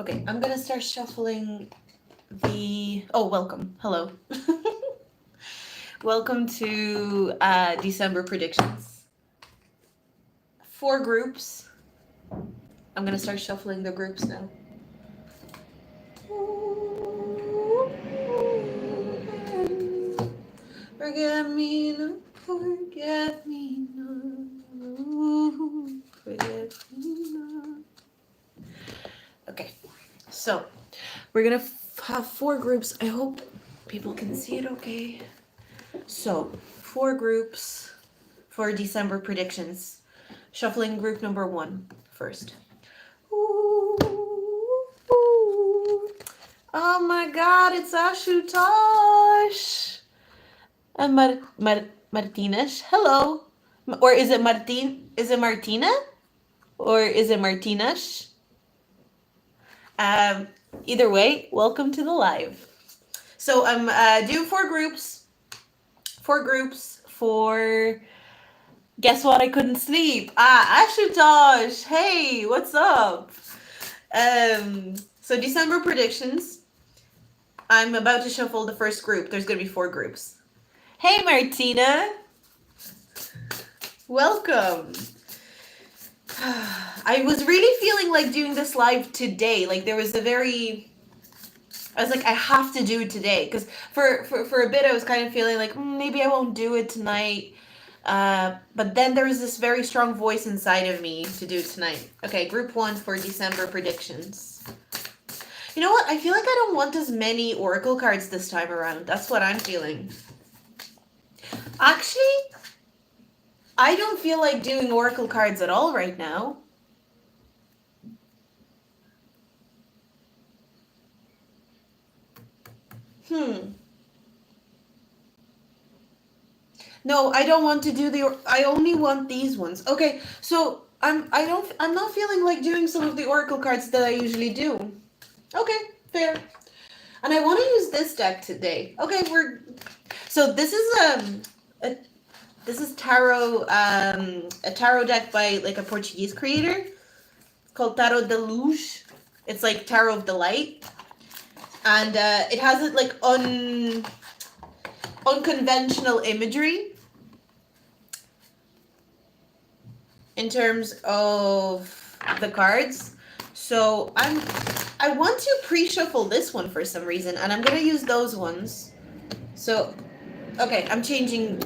Okay, I'm gonna start shuffling the. Oh, welcome. Hello. Welcome to December predictions. 4 groups. I'm gonna start shuffling the groups now. Forget me not, forget me not, forget me not. Okay, so we're gonna have 4 groups. I hope people can see it okay. So, 4 groups for December predictions. Shuffling group number 1 first. Oh my god, it's Ashutosh! And Martinez. Hello. Or is it Martin? Is it Martina? Or is it Martinez? Um, Either way, welcome to the live. So I'm doing 4 groups. 4 groups for. Guess what? I couldn't sleep. Ashutosh. Hey, what's up? So December predictions. I'm about to shuffle the first group. There's gonna be 4 groups. Hey, Martina. Welcome. I was really feeling like doing this live today. Like there was a very, I was like, I have to do it today. Because for a bit, I was kind of feeling like maybe I won't do it tonight. But then there was this very strong voice inside of me to do it tonight. Okay, group 1 for December predictions. You know what? I feel like I don't want as many oracle cards this time around. That's what I'm feeling. Actually, I don't feel like doing oracle cards at all right now. No, I don't want to do I only want these ones. Okay, so I'm not feeling like doing some of the oracle cards that I usually do. Okay, fair. And I want to use this deck today. Okay, so this is this is tarot a tarot deck by like a Portuguese creator. It's called Tarot de Luz. It's like Tarot of the Light. And it has it like unconventional imagery in terms of the cards. So I want to pre-shuffle this one for some reason, and I'm gonna use those ones. So okay, I'm changing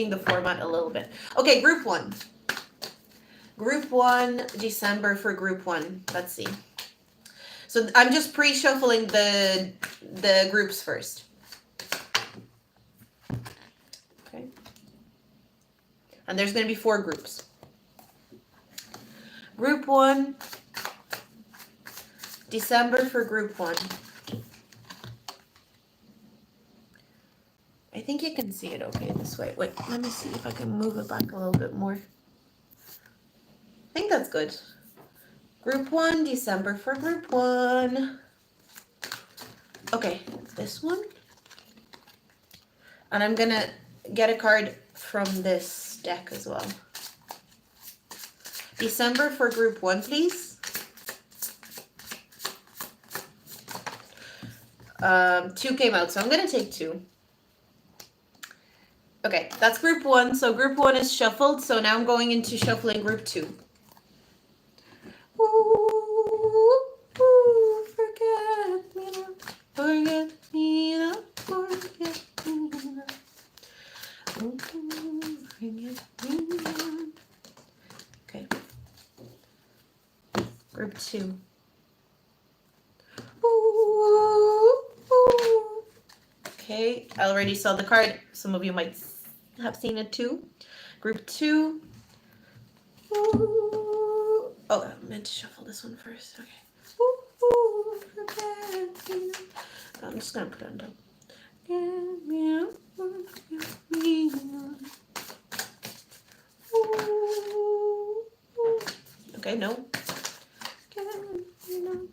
the format a little bit. Okay, group 1. Group 1, December for group 1. Let's see. So I'm just pre-shuffling the groups first. Okay. And there's going to be 4 groups. Group 1, December for group 1. I think you can see it okay this way. Wait, let me see if I can move it back a little bit more. I think that's good. Group 1, December for group 1. Okay, this one. And I'm gonna get a card from this deck as well. December for group 1, please. 2 came out, so I'm gonna take 2. Okay, that's group 1. So group 1 is shuffled. So now I'm going into shuffling group 2. Ooh, ooh, forget me not, forget me not, forget me not. Ooh, forget me not. Okay. Group 2. Ooh, ooh. Okay, I already saw the card. Some of you might have seen it too. Group 2. Ooh. Oh, I meant to shuffle this one first. Okay. Ooh, forget me not. I'm just gonna put it on top. Forget me not, forget me not. Ooh, ooh. Okay, no. Forget me not.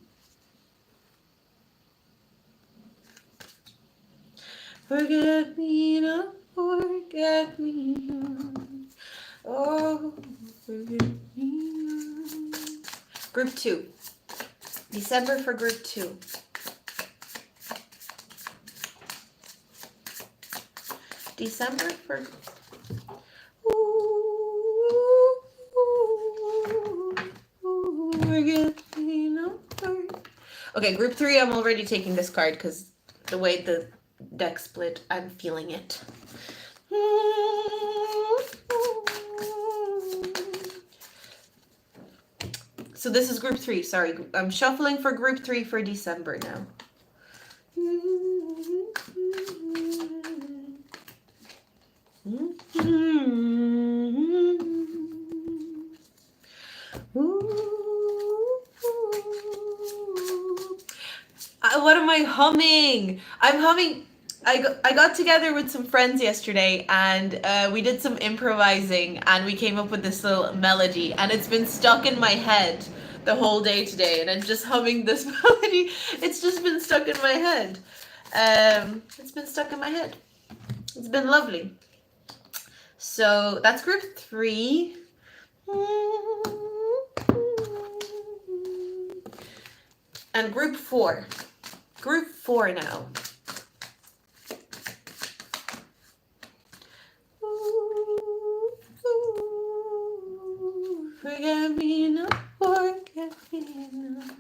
Forget me not, forget me not. Oh, forget me not. Group 2. December for group 2. December for... Okay, group 3, I'm already taking this card because the way the deck split, I'm feeling it. So this is group 3, sorry. I'm shuffling for group 3 for December now. What am I humming? I'm humming. I got together with some friends yesterday and we did some improvising and we came up with this little melody and it's been stuck in my head the whole day today and I'm just humming this melody. It's just been stuck in my head. It's been stuck in my head. It's been lovely. So that's group 3. And group 4. Group 4 now. Forget me not, forget me not.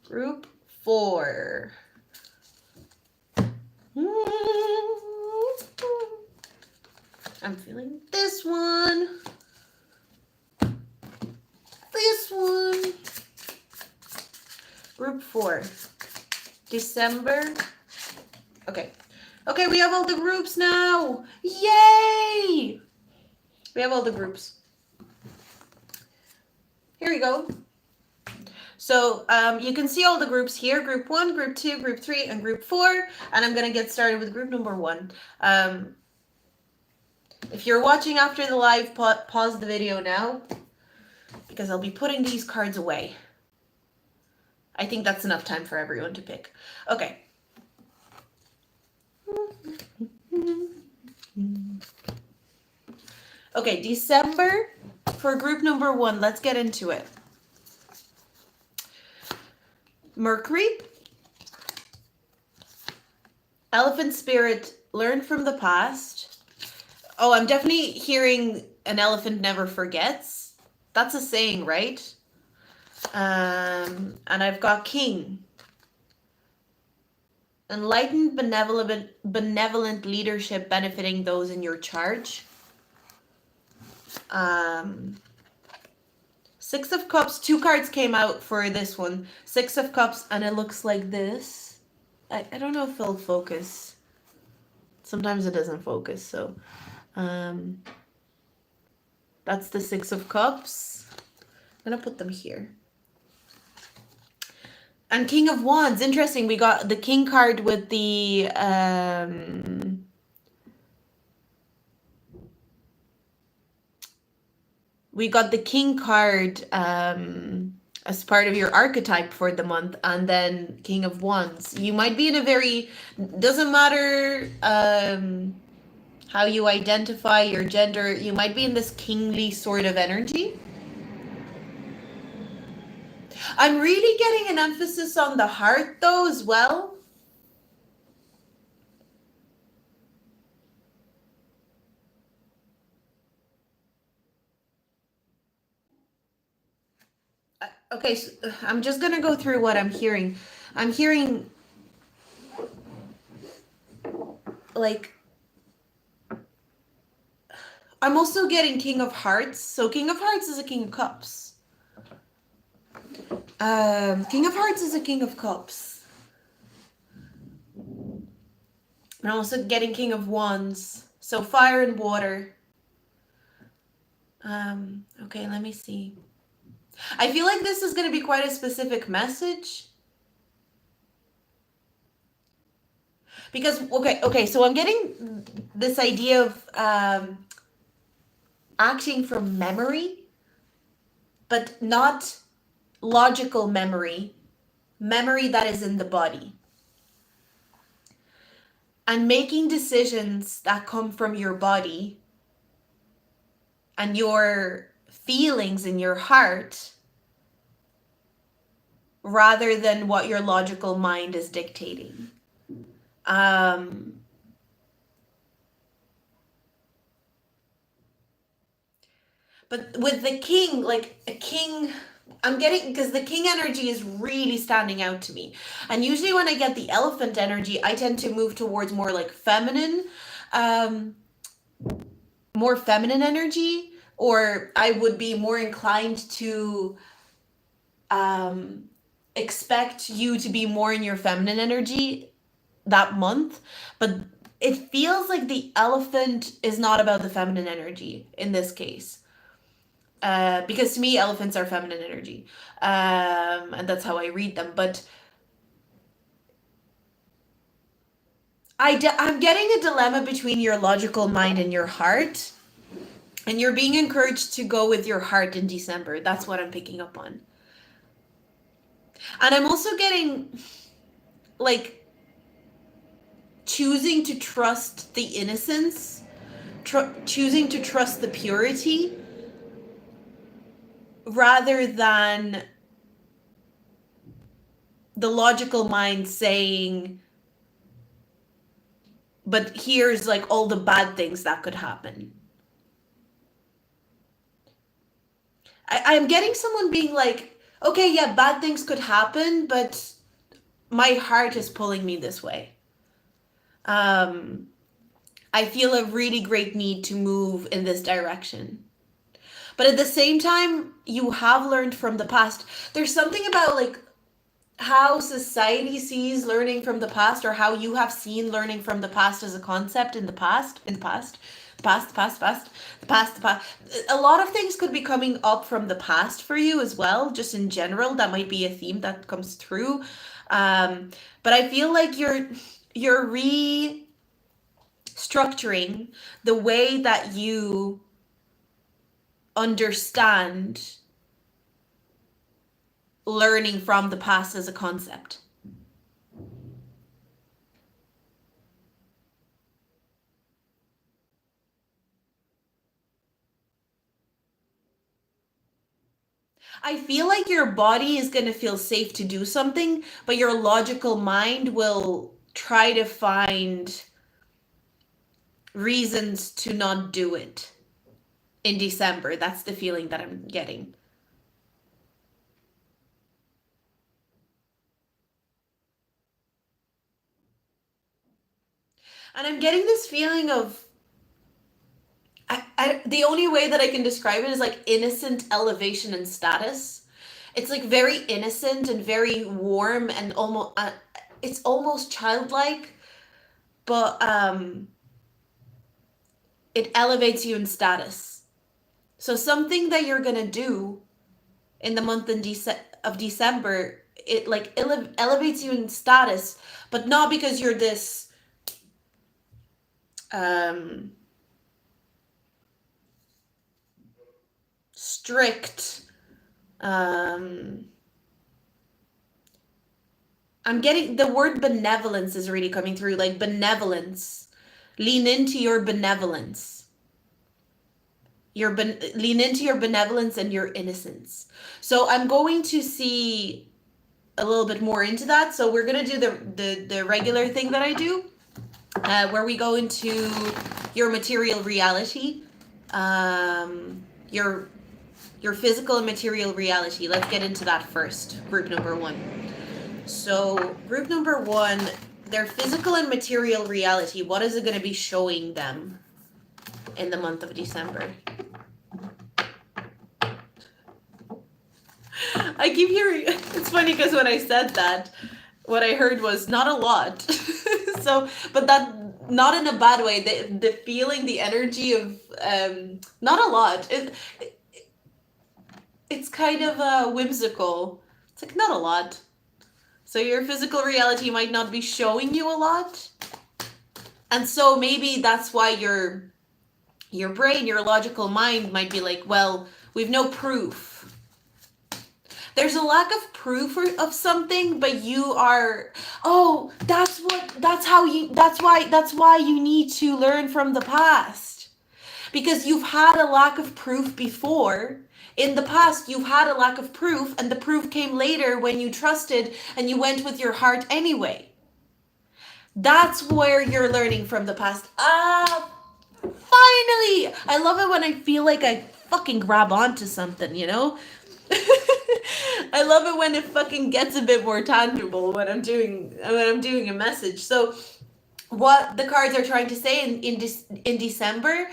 Group 4. I'm feeling this one. This one. Group 4. December. Okay. Okay, we have all the groups now. Yay! We have all the groups. Here we go. So you can see all the groups here. Group 1, Group 2, Group 3, and Group 4. And I'm going to get started with group number 1. If you're watching after the live, pause the video now. Because I'll be putting these cards away. I think that's enough time for everyone to pick. Okay. Okay, December for group number 1. Let's get into it. Mercury. Elephant spirit, learn from the past. Oh, I'm definitely hearing an elephant never forgets. That's a saying, right? And I've got king. Enlightened, benevolent leadership benefiting those in your charge. 6 of Cups. 2 cards came out for this one. 6 of Cups, and it looks like this. I don't know if it'll focus. Sometimes it doesn't focus, so... that's the 6 of Cups. I'm going to put them here. And King of Wands. Interesting. We got the King card with the... we got the King card as part of your archetype for the month. And then King of Wands. You might be in a very... Doesn't matter how you identify your gender. You might be in this kingly sort of energy. I'm really getting an emphasis on the heart though as well. Okay, so I'm just going to go through what I'm hearing. I'm hearing like... I'm also getting King of Hearts. So King of Hearts is a King of Cups. King of Hearts is a King of Cups. I'm also getting King of Wands. So fire and water. Okay, let me see. I feel like this is going to be quite a specific message. Because, okay, so I'm getting this idea of acting from memory, but not logical memory that is in the body. And making decisions that come from your body and your feelings in your heart rather than what your logical mind is dictating. Um, but with the king, like a king, I'm getting, because the king energy is really standing out to me. And usually when I get the elephant energy, I tend to move towards more like feminine, um, more feminine energy, or I would be more inclined to um, expect you to be more in your feminine energy that month. But it feels like the elephant is not about the feminine energy in this case. Because to me, elephants are feminine energy. And that's how I read them. But I'm getting a dilemma between your logical mind and your heart. And you're being encouraged to go with your heart in December. That's what I'm picking up on. And I'm also getting, like, choosing to trust the innocence, choosing to trust the purity, rather than the logical mind saying, but here's like all the bad things that could happen. I'm getting someone being like, okay, yeah, bad things could happen, but my heart is pulling me this way. I feel a really great need to move in this direction. But at the same time, you have learned from the past. There's something about like how society sees learning from the past, or how you have seen learning from the past as a concept in the past. A lot of things could be coming up from the past for you as well, just in general. That might be a theme that comes through. But I feel like you're restructuring the way that you understand learning from the past as a concept. I feel like your body is going to feel safe to do something, but your logical mind will try to find reasons to not do it in December. That's the feeling that I'm getting. And I'm getting this feeling of, the only way that I can describe it is like innocent elevation and status. It's like very innocent and very warm and almost, it's almost childlike, but it elevates you in status. So something that you're gonna do in the month of December, it like elevates you in status, but not because you're this strict. I'm getting the word benevolence is really coming through, like benevolence. Lean into your benevolence. Lean into your benevolence and your innocence. So I'm going to see a little bit more into that. So we're gonna do the regular thing that I do, where we go into your material reality, your physical and material reality. Let's get into that first. Group number one. So group number one, their physical and material reality. What is it going to be showing them in the month of December? I keep hearing, it's funny because when I said that, what I heard was not a lot. So, but that, not in a bad way. The feeling, the energy of not a lot. It's kind of whimsical. It's like not a lot. So your physical reality might not be showing you a lot. And so maybe that's why your brain, your logical mind might be like, well, we've no proof. There's a lack of proof of something, but you are, oh, that's why you need to learn from the past. because you've had a lack of proof before. In the past, you've had a lack of proof, and the proof came later when you trusted and you went with your heart anyway. That's where you're learning from the past. Ah, finally! I love it when I feel like I fucking grab onto something, you know? I love it when it fucking gets a bit more tangible when I'm doing a message. So what the cards are trying to say in December,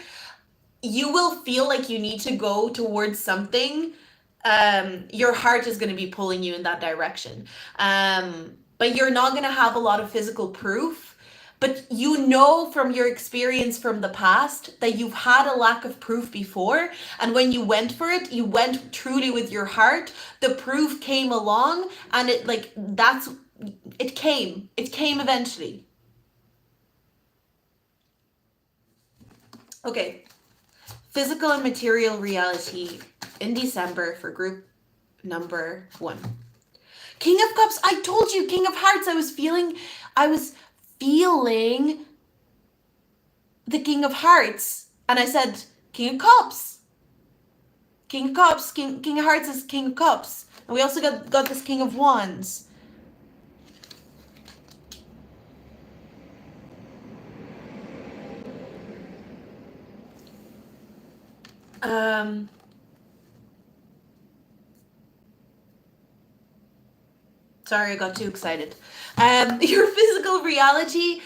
you will feel like you need to go towards something. Your heart is going to be pulling you in that direction. But you're not going to have a lot of physical proof. But you know from your experience from the past that you've had a lack of proof before. And when you went for it, you went truly with your heart. The proof came along, and it came. It came eventually. Okay. Physical and material reality in December for group number 1. King of Cups. I told you, King of Hearts. I was feeling the King of Hearts, and I said King of Cups. King of Cups. King of Hearts is King of Cups, and we also got this King of Wands. Sorry, I got too excited. Your physical reality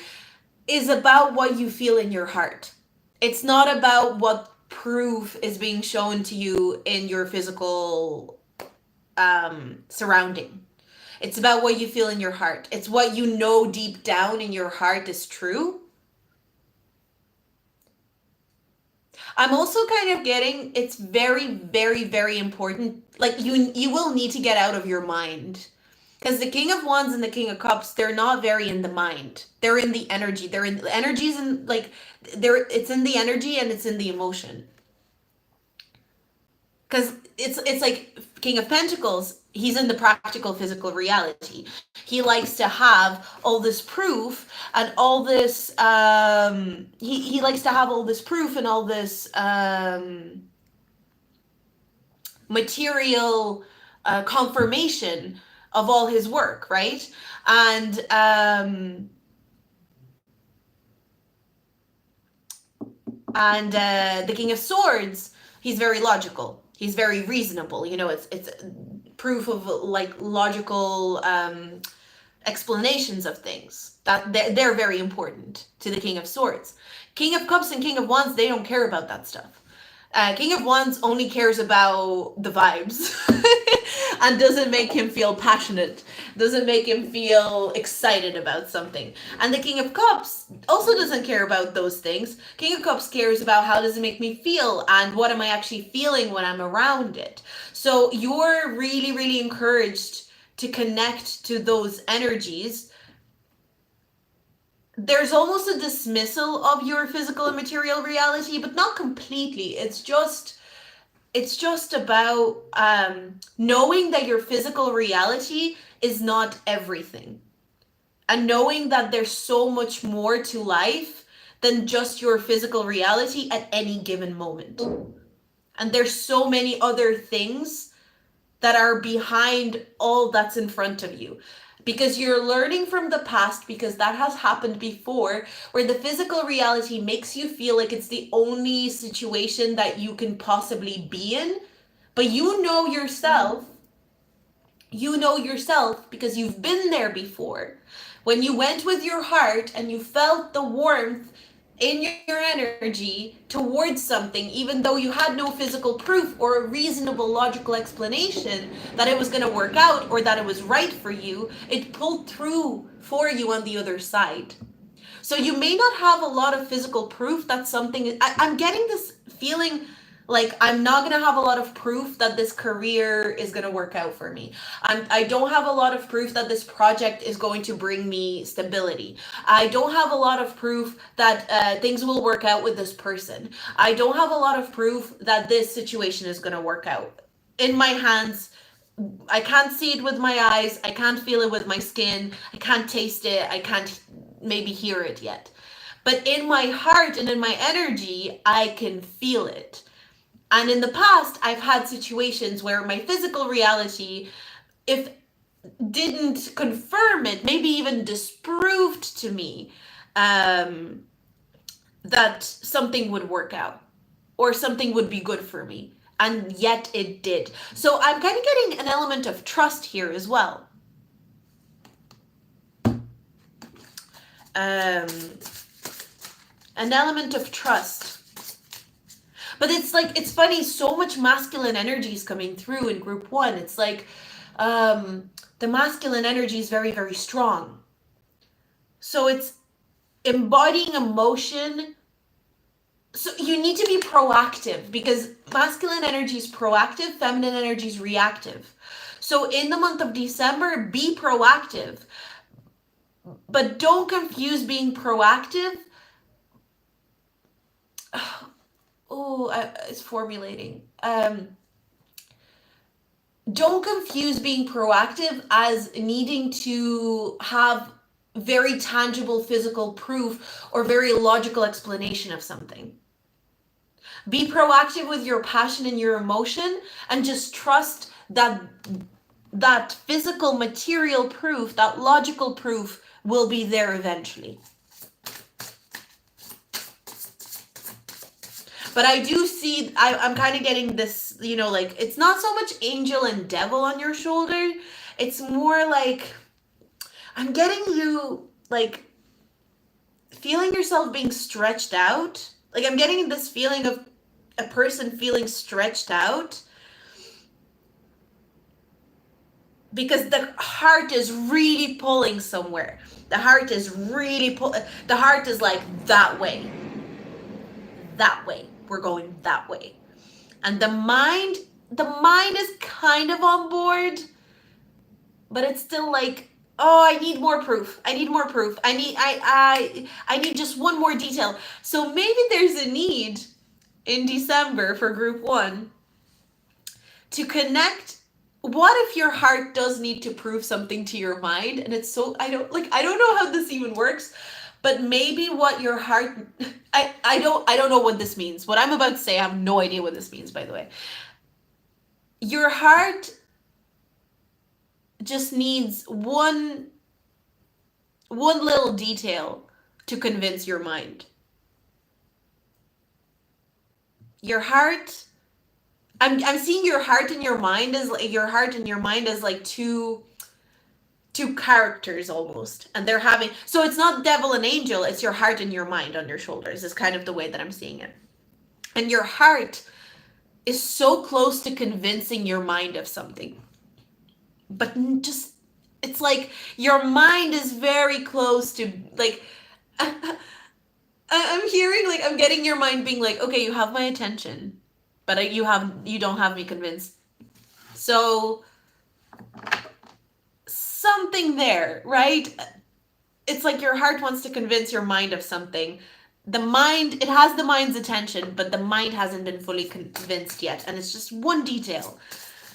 is about what you feel in your heart. It's not about what proof is being shown to you in your physical surrounding. It's about what you feel in your heart. It's what you know deep down in your heart is true. I'm also kind of getting it's very, very, very important. Like you will need to get out of your mind. Because the King of Wands and the King of Cups, they're not very in the mind. They're in the energy. They're in the energies, and like it's in the energy and it's in the emotion. Because it's like King of Pentacles, he's in the practical physical reality. He likes to have all this proof and all this he likes to have all this proof and all this material confirmation of all his work, right? And the King of Swords, he's very logical. He's very reasonable. You know, it's proof of like logical explanations of things that they're very important to the King of Swords. King of Cups and King of Wands, they don't care about that stuff. King of Wands only cares about the vibes and doesn't make him feel passionate, doesn't make him feel excited about something. And the King of Cups also doesn't care about those things. King of Cups cares about how does it make me feel and what am I actually feeling when I'm around it. So you're really, really encouraged to connect to those energies. There's almost a dismissal of your physical and material reality, but not completely. It's just about knowing that your physical reality is not everything, and knowing that there's so much more to life than just your physical reality at any given moment. And there's so many other things that are behind all that's in front of you. Because you're learning from the past, because that has happened before, where the physical reality makes you feel like it's the only situation that you can possibly be in. But you know yourself because you've been there before. When you went with your heart and you felt the warmth in your energy towards something, even though you had no physical proof or a reasonable logical explanation that it was going to work out or that it was right for you, it pulled through for you on the other side. So you may not have a lot of physical proof that something I'm getting this feeling like I'm not going to have a lot of proof that this career is going to work out for me. I don't have a lot of proof that this project is going to bring me stability. I don't have a lot of proof that things will work out with this person. I don't have a lot of proof that this situation is going to work out. In my hands, I can't see it with my eyes. I can't feel it with my skin. I can't taste it. I can't maybe hear it yet. But in my heart and in my energy, I can feel it. And in the past, I've had situations where my physical reality, if didn't confirm it, maybe even disproved to me that something would work out or something would be good for me. And yet it did. So I'm kind of getting an element of trust here as well. An element of trust. But it's like, it's funny, so much masculine energy is coming through in group 1. It's like the masculine energy is very, very strong. So it's embodying emotion. So you need to be proactive, because masculine energy is proactive, feminine energy is reactive. So in the month of December, be proactive. But don't confuse being proactive. It's formulating. Don't confuse being proactive as needing to have very tangible physical proof or very logical explanation of something. Be proactive with your passion and your emotion, and just trust that that physical material proof, that logical proof, will be there eventually. But I do see, I'm kind of getting this, like, it's not so much angel and devil on your shoulder. It's more like, I'm getting you, like, feeling yourself being stretched out. Like, I'm getting this feeling of a person feeling stretched out. Because the heart is really pulling somewhere. The heart is really the heart is like, that way. That way. We're going that way. And the mind is kind of on board, but it's still like, oh, I need more proof. I need more proof. I need just one more detail. So maybe there's a need in December for group 1 to connect. What if your heart does need to prove something to your mind? And it's so, I don't know how this even works, but maybe what your heart, I don't know what this means. What I'm about to say, I have no idea what this means, by the way. Your heart just needs one little detail to convince your mind. Your heart, I'm seeing your heart and your mind as like two characters almost, and they're having, so it's not devil and angel, it's your heart and your mind on your shoulders is kind of the way that I'm seeing it. And your heart is so close to convincing your mind of something, but just, it's like your mind is very close to, like, I'm hearing, like, I'm getting your mind being like, okay, you have my attention, but you don't have me convinced. So something there, right? It's like your heart wants to convince your mind of something. It has the mind's attention, but the mind hasn't been fully convinced yet. And it's just one detail.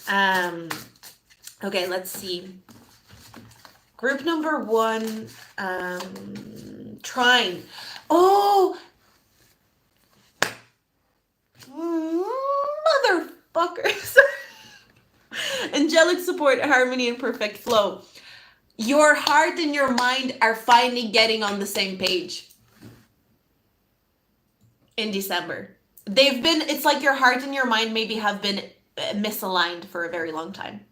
Okay, let's see. Group number 1, trine. Oh, motherfuckers. Angelic support, harmony, and perfect flow. Your heart and your mind are finally getting on the same page in December. It's like your heart and your mind maybe have been misaligned for a very long time.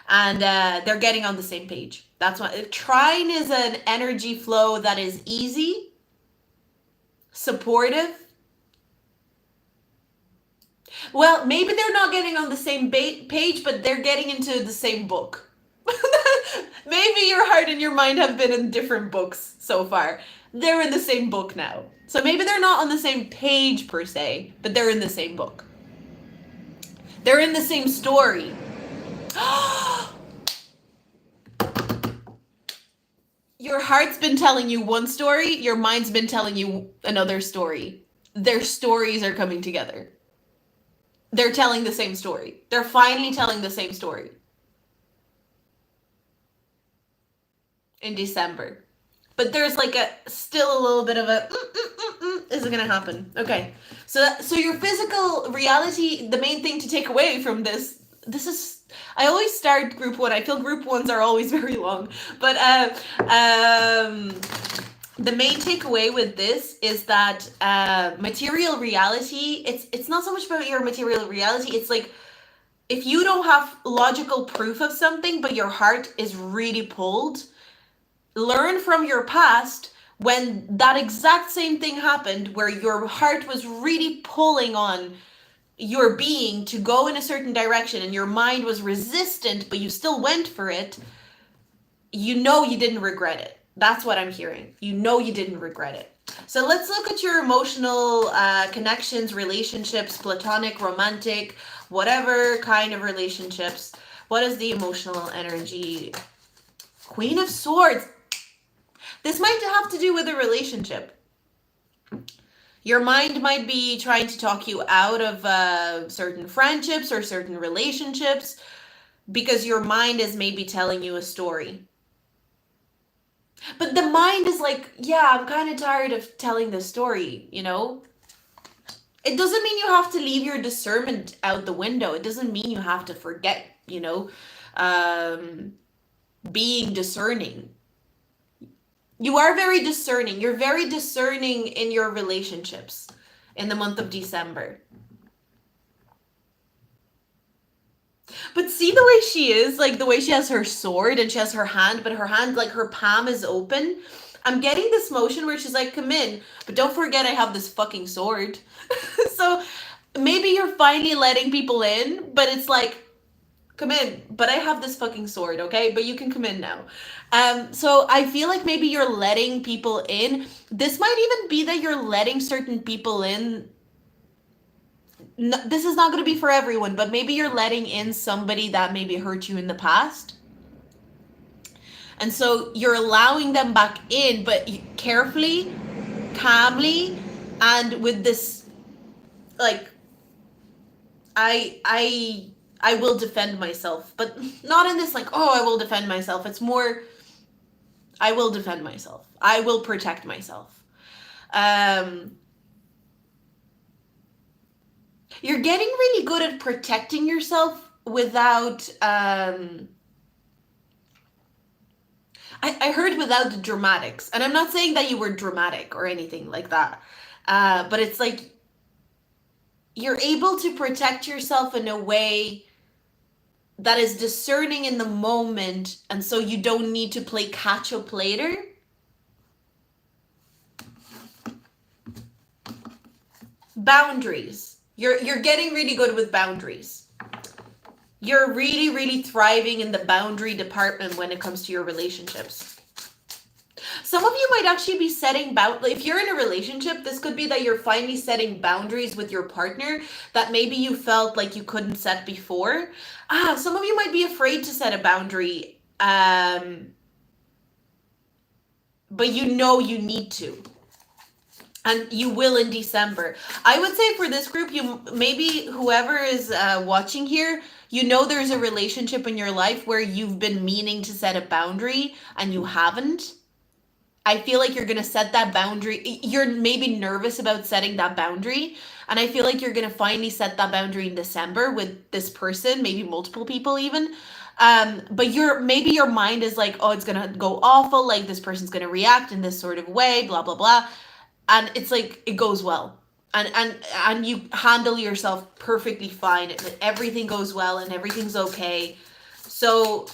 And they're getting on the same page. That's why trine is an energy flow that is easy, supportive. Well, maybe they're not getting on the same page, but they're getting into the same book. Maybe your heart and your mind have been in different books so far. They're in the same book now. So maybe they're not on the same page per se, but they're in the same book. They're in the same story. Your heart's been telling you one story, your mind's been telling you another story. Their stories are coming together. They're telling the same story. They're finally telling the same story in December. but there's like still a little bit of a is it gonna happen? Okay, so your physical reality, the main thing to take away from this is, I always start group one. I feel group ones are always very long, but the main takeaway with this is that material reality, it's not so much about your material reality. It's like, if you don't have logical proof of something, but your heart is really pulled, learn from your past when that exact same thing happened, where your heart was really pulling on your being to go in a certain direction and your mind was resistant, but you still went for it. You know you didn't regret it. That's what I'm hearing. You know you didn't regret it. So let's look at your emotional connections, relationships, platonic, romantic, whatever kind of relationships. What is the emotional energy? Queen of Swords. This might have to do with a relationship. Your mind might be trying to talk you out of certain friendships or certain relationships because your mind is maybe telling you a story. But the mind is like, yeah, I'm kind of tired of telling the story, you know? It doesn't mean you have to leave your discernment out the window. It doesn't mean you have to forget, you know, being discerning. You are very discerning. You're very discerning in your relationships in the month of December. But see the way she is, like the way she has her sword and she has her hand, but her hand, like her palm is open. I'm getting this motion where she's like, come in, but don't forget I have this fucking sword. So maybe you're finally letting people in, but it's like, come in, but I have this fucking sword, okay? But you can come in now. So I feel like maybe you're letting people in. This might even be that you're letting certain people in. No, this is not going to be for everyone, but maybe you're letting in somebody that maybe hurt you in the past. And so you're allowing them back in, but carefully, calmly, and with this, like, I will defend myself, but not in this like, oh, I will defend myself. It's more, I will defend myself. I will protect myself. You're getting really good at protecting yourself without, I heard without the dramatics. And I'm not saying that you were dramatic or anything like that. But it's like, you're able to protect yourself in a way that is discerning in the moment, and so you don't need to play catch up later. Boundaries. You're getting really good with boundaries. You're really, really thriving in the boundary department when it comes to your relationships. Some of you might actually be setting if you're in a relationship, this could be that you're finally setting boundaries with your partner that maybe you felt like you couldn't set before. Some of you might be afraid to set a boundary, but you know you need to. And you will in December. I would say for this group, you maybe whoever is watching here, you know there's a relationship in your life where you've been meaning to set a boundary and you haven't. I feel like you're going to set that boundary. You're maybe nervous about setting that boundary. And I feel like you're going to finally set that boundary in December with this person, maybe multiple people even. But maybe your mind is like, oh, it's going to go awful. Like this person's going to react in this sort of way, blah, blah, blah. And it's like, it goes well. And you handle yourself perfectly fine. And everything goes well and everything's okay. So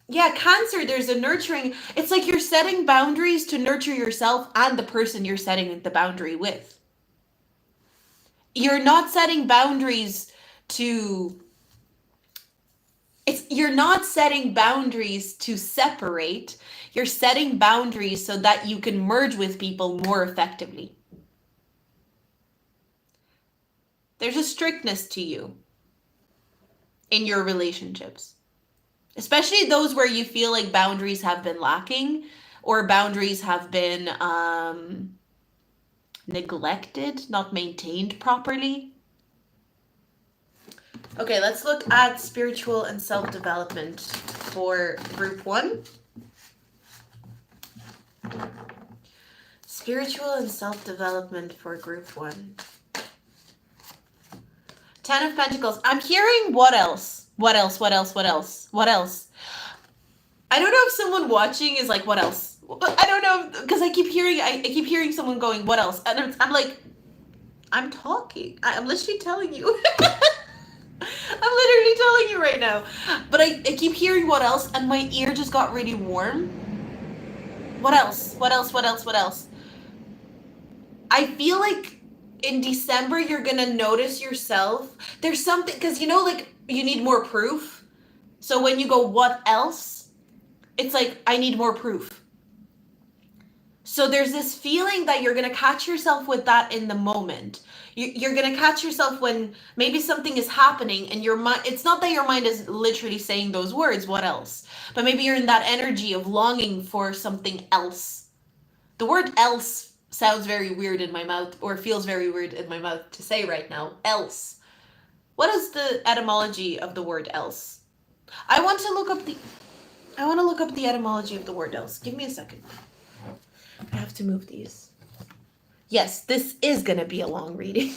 yeah, Cancer, there's a nurturing. It's like you're setting boundaries to nurture yourself and the person you're setting the boundary with. You're not setting boundaries you're not setting boundaries to separate. You're setting boundaries so that you can merge with people more effectively. There's a strictness to you in your relationships, especially those where you feel like boundaries have been lacking or boundaries have been neglected, not maintained properly. Okay, let's look at spiritual and self-development for group 1. Spiritual and self-development for group 1. 10 of Pentacles. I'm hearing what else? What else? What else? What else? What else? I don't know if someone watching is like, what else? I don't know, because I keep hearing someone going, what else? And I'm like, I'm talking. I'm literally telling you. I'm literally telling you right now. But I keep hearing what else, and my ear just got really warm. What else? What else? What else? What else? I feel like in December you're gonna notice yourself. There's something, because you know, like, you need more proof. So when you go, what else? It's like, I need more proof. So there's this feeling that you're going to catch yourself with that in the moment. You're going to catch yourself when maybe something is happening and your mind, it's not that your mind is literally saying those words, what else? But maybe you're in that energy of longing for something else. The word else sounds very weird in my mouth, or feels very weird in my mouth to say right now. Else. What is the etymology of the word else? I want to look up the etymology of the word else. Give me a second. I have to move these. Yes, this is going to be a long reading.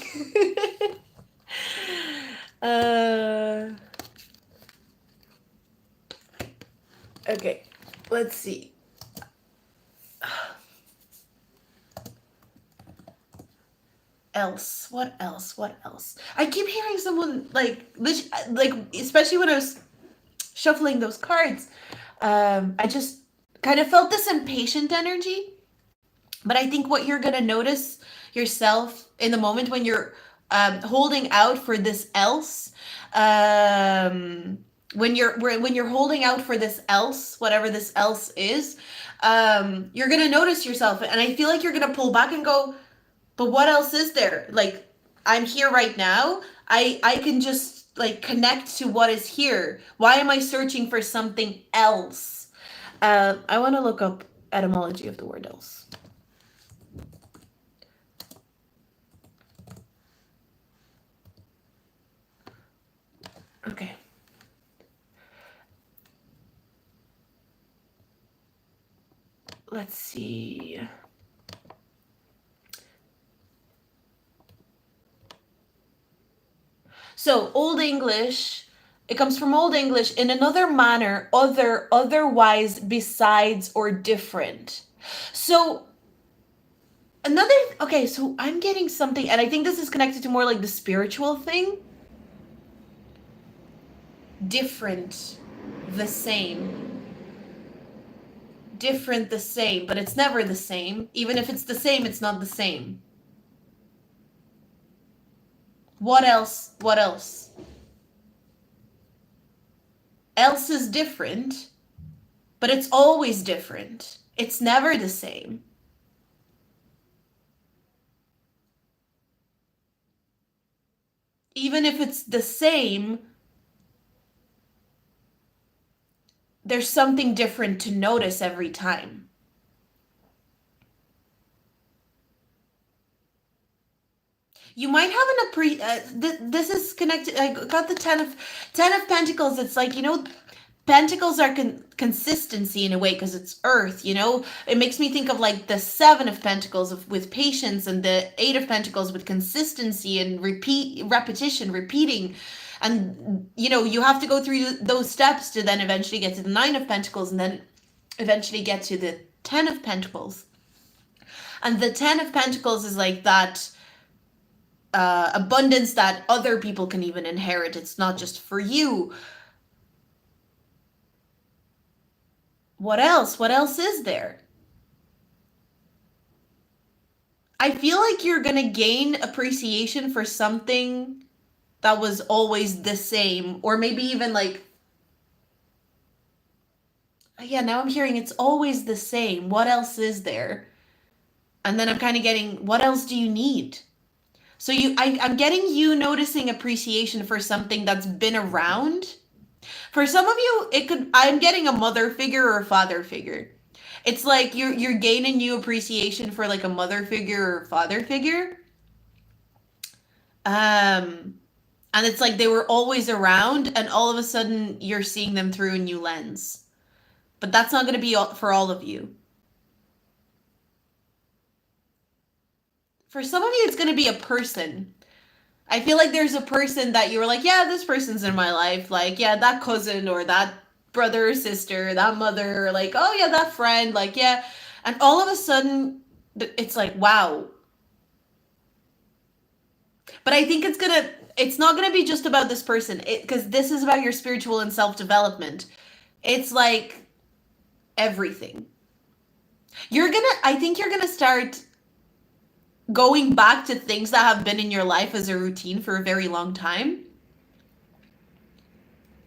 Okay, let's see. Else, what else? What else? I keep hearing someone like especially when I was shuffling those cards. I just kind of felt this impatient energy. But I think what you're gonna notice yourself in the moment when you're holding out for this else, when you're holding out for this else, whatever this else is, you're gonna notice yourself, and I feel like you're gonna pull back and go, but what else is there? Like, I'm here right now. I can just like connect to what is here. Why am I searching for something else? I want to look up etymology of the word else. Okay. Let's see. So, Old English, it comes from Old English, in another manner, otherwise, besides, or different. So, okay, so I'm getting something, and I think this is connected to more like the spiritual thing. Different, the same. Different, the same, but it's never the same. Even if it's the same, it's not the same. What else? What else? Else is different, but it's always different. It's never the same. Even if it's the same, there's something different to notice every time. You might have this is connected. I got the 10 of Pentacles. It's like, you know, Pentacles are consistency in a way, because it's earth, you know. It makes me think of like the 7 of Pentacles with patience, and the 8 of Pentacles with consistency and repetition, repeating. And, you know, you have to go through those steps to then eventually get to the 9 of Pentacles, and then eventually get to the 10 of Pentacles. And the 10 of Pentacles is like that abundance that other people can even inherit. It's not just for you. What else? What else is there? I feel like you're going to gain appreciation for something that was always the same, or maybe even like, yeah, now I'm hearing it's always the same. What else is there? And then I'm kind of getting, what else do you need? So I'm getting you noticing appreciation for something that's been around. For some of you, I'm getting a mother figure or a father figure. It's like you're gaining new appreciation for like a mother figure or father figure. And it's like they were always around, and all of a sudden you're seeing them through a new lens. But that's not going to be for all of you. For some of you, it's going to be a person. I feel like there's a person that you were like, yeah, this person's in my life. Like, yeah, that cousin or that brother or sister, that mother, like, oh yeah, that friend, like, yeah. And all of a sudden, it's like, wow. But I think it's not gonna be just about this person, because this is about your spiritual and self development. It's like everything. I think you're gonna start going back to things that have been in your life as a routine for a very long time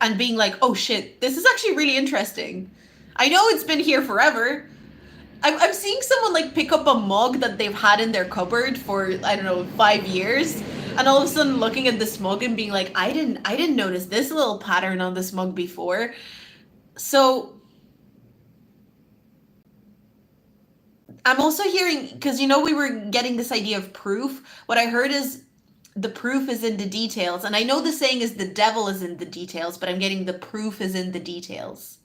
and being like, oh shit, this is actually really interesting. I know it's been here forever. I'm seeing someone like pick up a mug that they've had in their cupboard for, I don't know, 5 years, and all of a sudden looking at this mug and being like, I didn't notice this little pattern on this mug before. So I'm also hearing, because we were getting this idea of proof. What I heard is the proof is in the details. And I know the saying is the devil is in the details, but I'm getting the proof is in the details.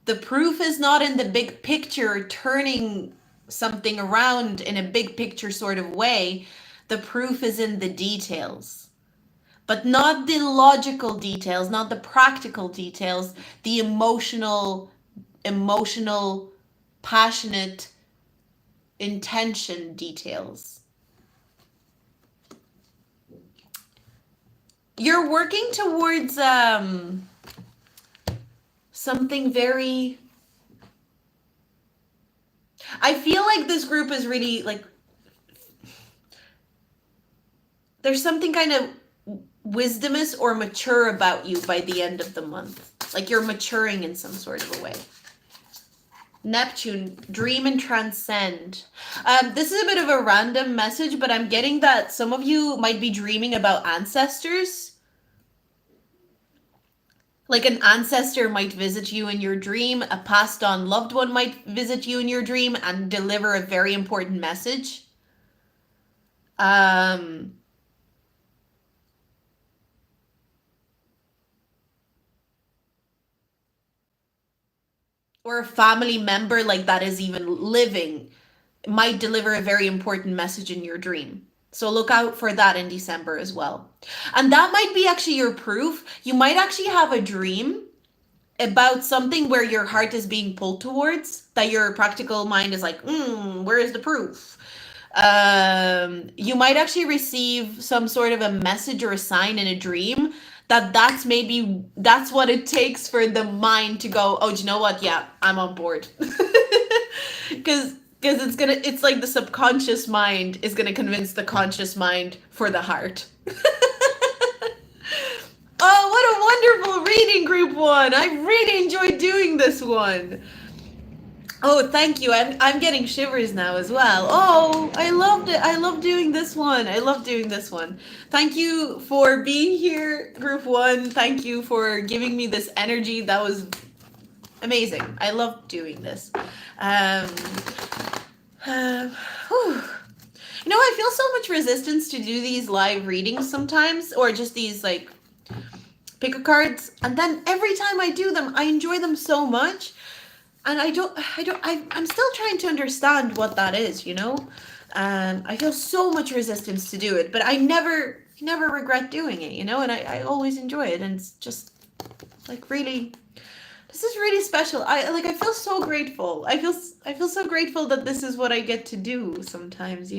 The proof is not in the big picture, turning something around in a big picture sort of way. The proof is in the details, but not the logical details, not the practical details, the emotional, passionate, intention details. You're working towards something very, I feel like this group is really like, there's something kind of wisdomous or mature about you by the end of the month. Like you're maturing in some sort of a way. Neptune, dream and transcend. This is a bit of a random message, but I'm getting that some of you might be dreaming about ancestors. Like an ancestor might visit you in your dream, a passed on loved one might visit you in your dream and deliver a very important message. Or a family member like that is even living might deliver a very important message in your dream. So look out for that in December as well. And that might be actually your proof. You might actually have a dream about something where your heart is being pulled towards, that your practical mind is like, where is the proof? You might actually receive some sort of a message or a sign in a dream that's what it takes for the mind to go, oh, do you know what? Yeah, I'm on board. Because it's like the subconscious mind is gonna convince the conscious mind for the heart. Oh, what a wonderful reading, group one. I really enjoyed doing this one. Oh, thank you. I'm getting shivers now as well. Oh, I loved it. I love doing this one. I love doing this one. Thank you for being here, group one. Thank you for giving me this energy. That was amazing. I love doing this. I feel so much resistance to do these live readings sometimes, or just these like pick a cards, and then every time I do them, I enjoy them so much. And I'm still trying to understand what that is, I feel so much resistance to do it, but I never regret doing it, and I always enjoy it. And it's just like, really, this is really special. I feel so grateful. I feel so grateful that this is what I get to do sometimes,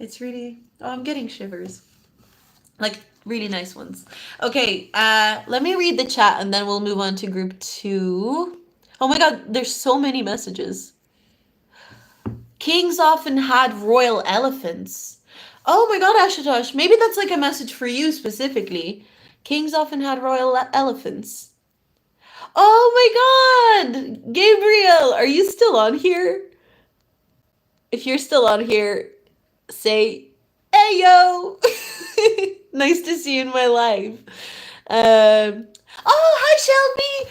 it's really, oh, I'm getting shivers, like really nice ones. Okay, let me read the chat and then we'll move on to group two. Oh my god, there's so many messages. Kings often had royal elephants. Oh my god, Ashutosh, maybe that's like a message for you specifically. Kings often had royal elephants. Oh my god! Gabriel, are you still on here? If you're still on here, say, hey yo! Nice to see you in my life. Oh, hi Shelby!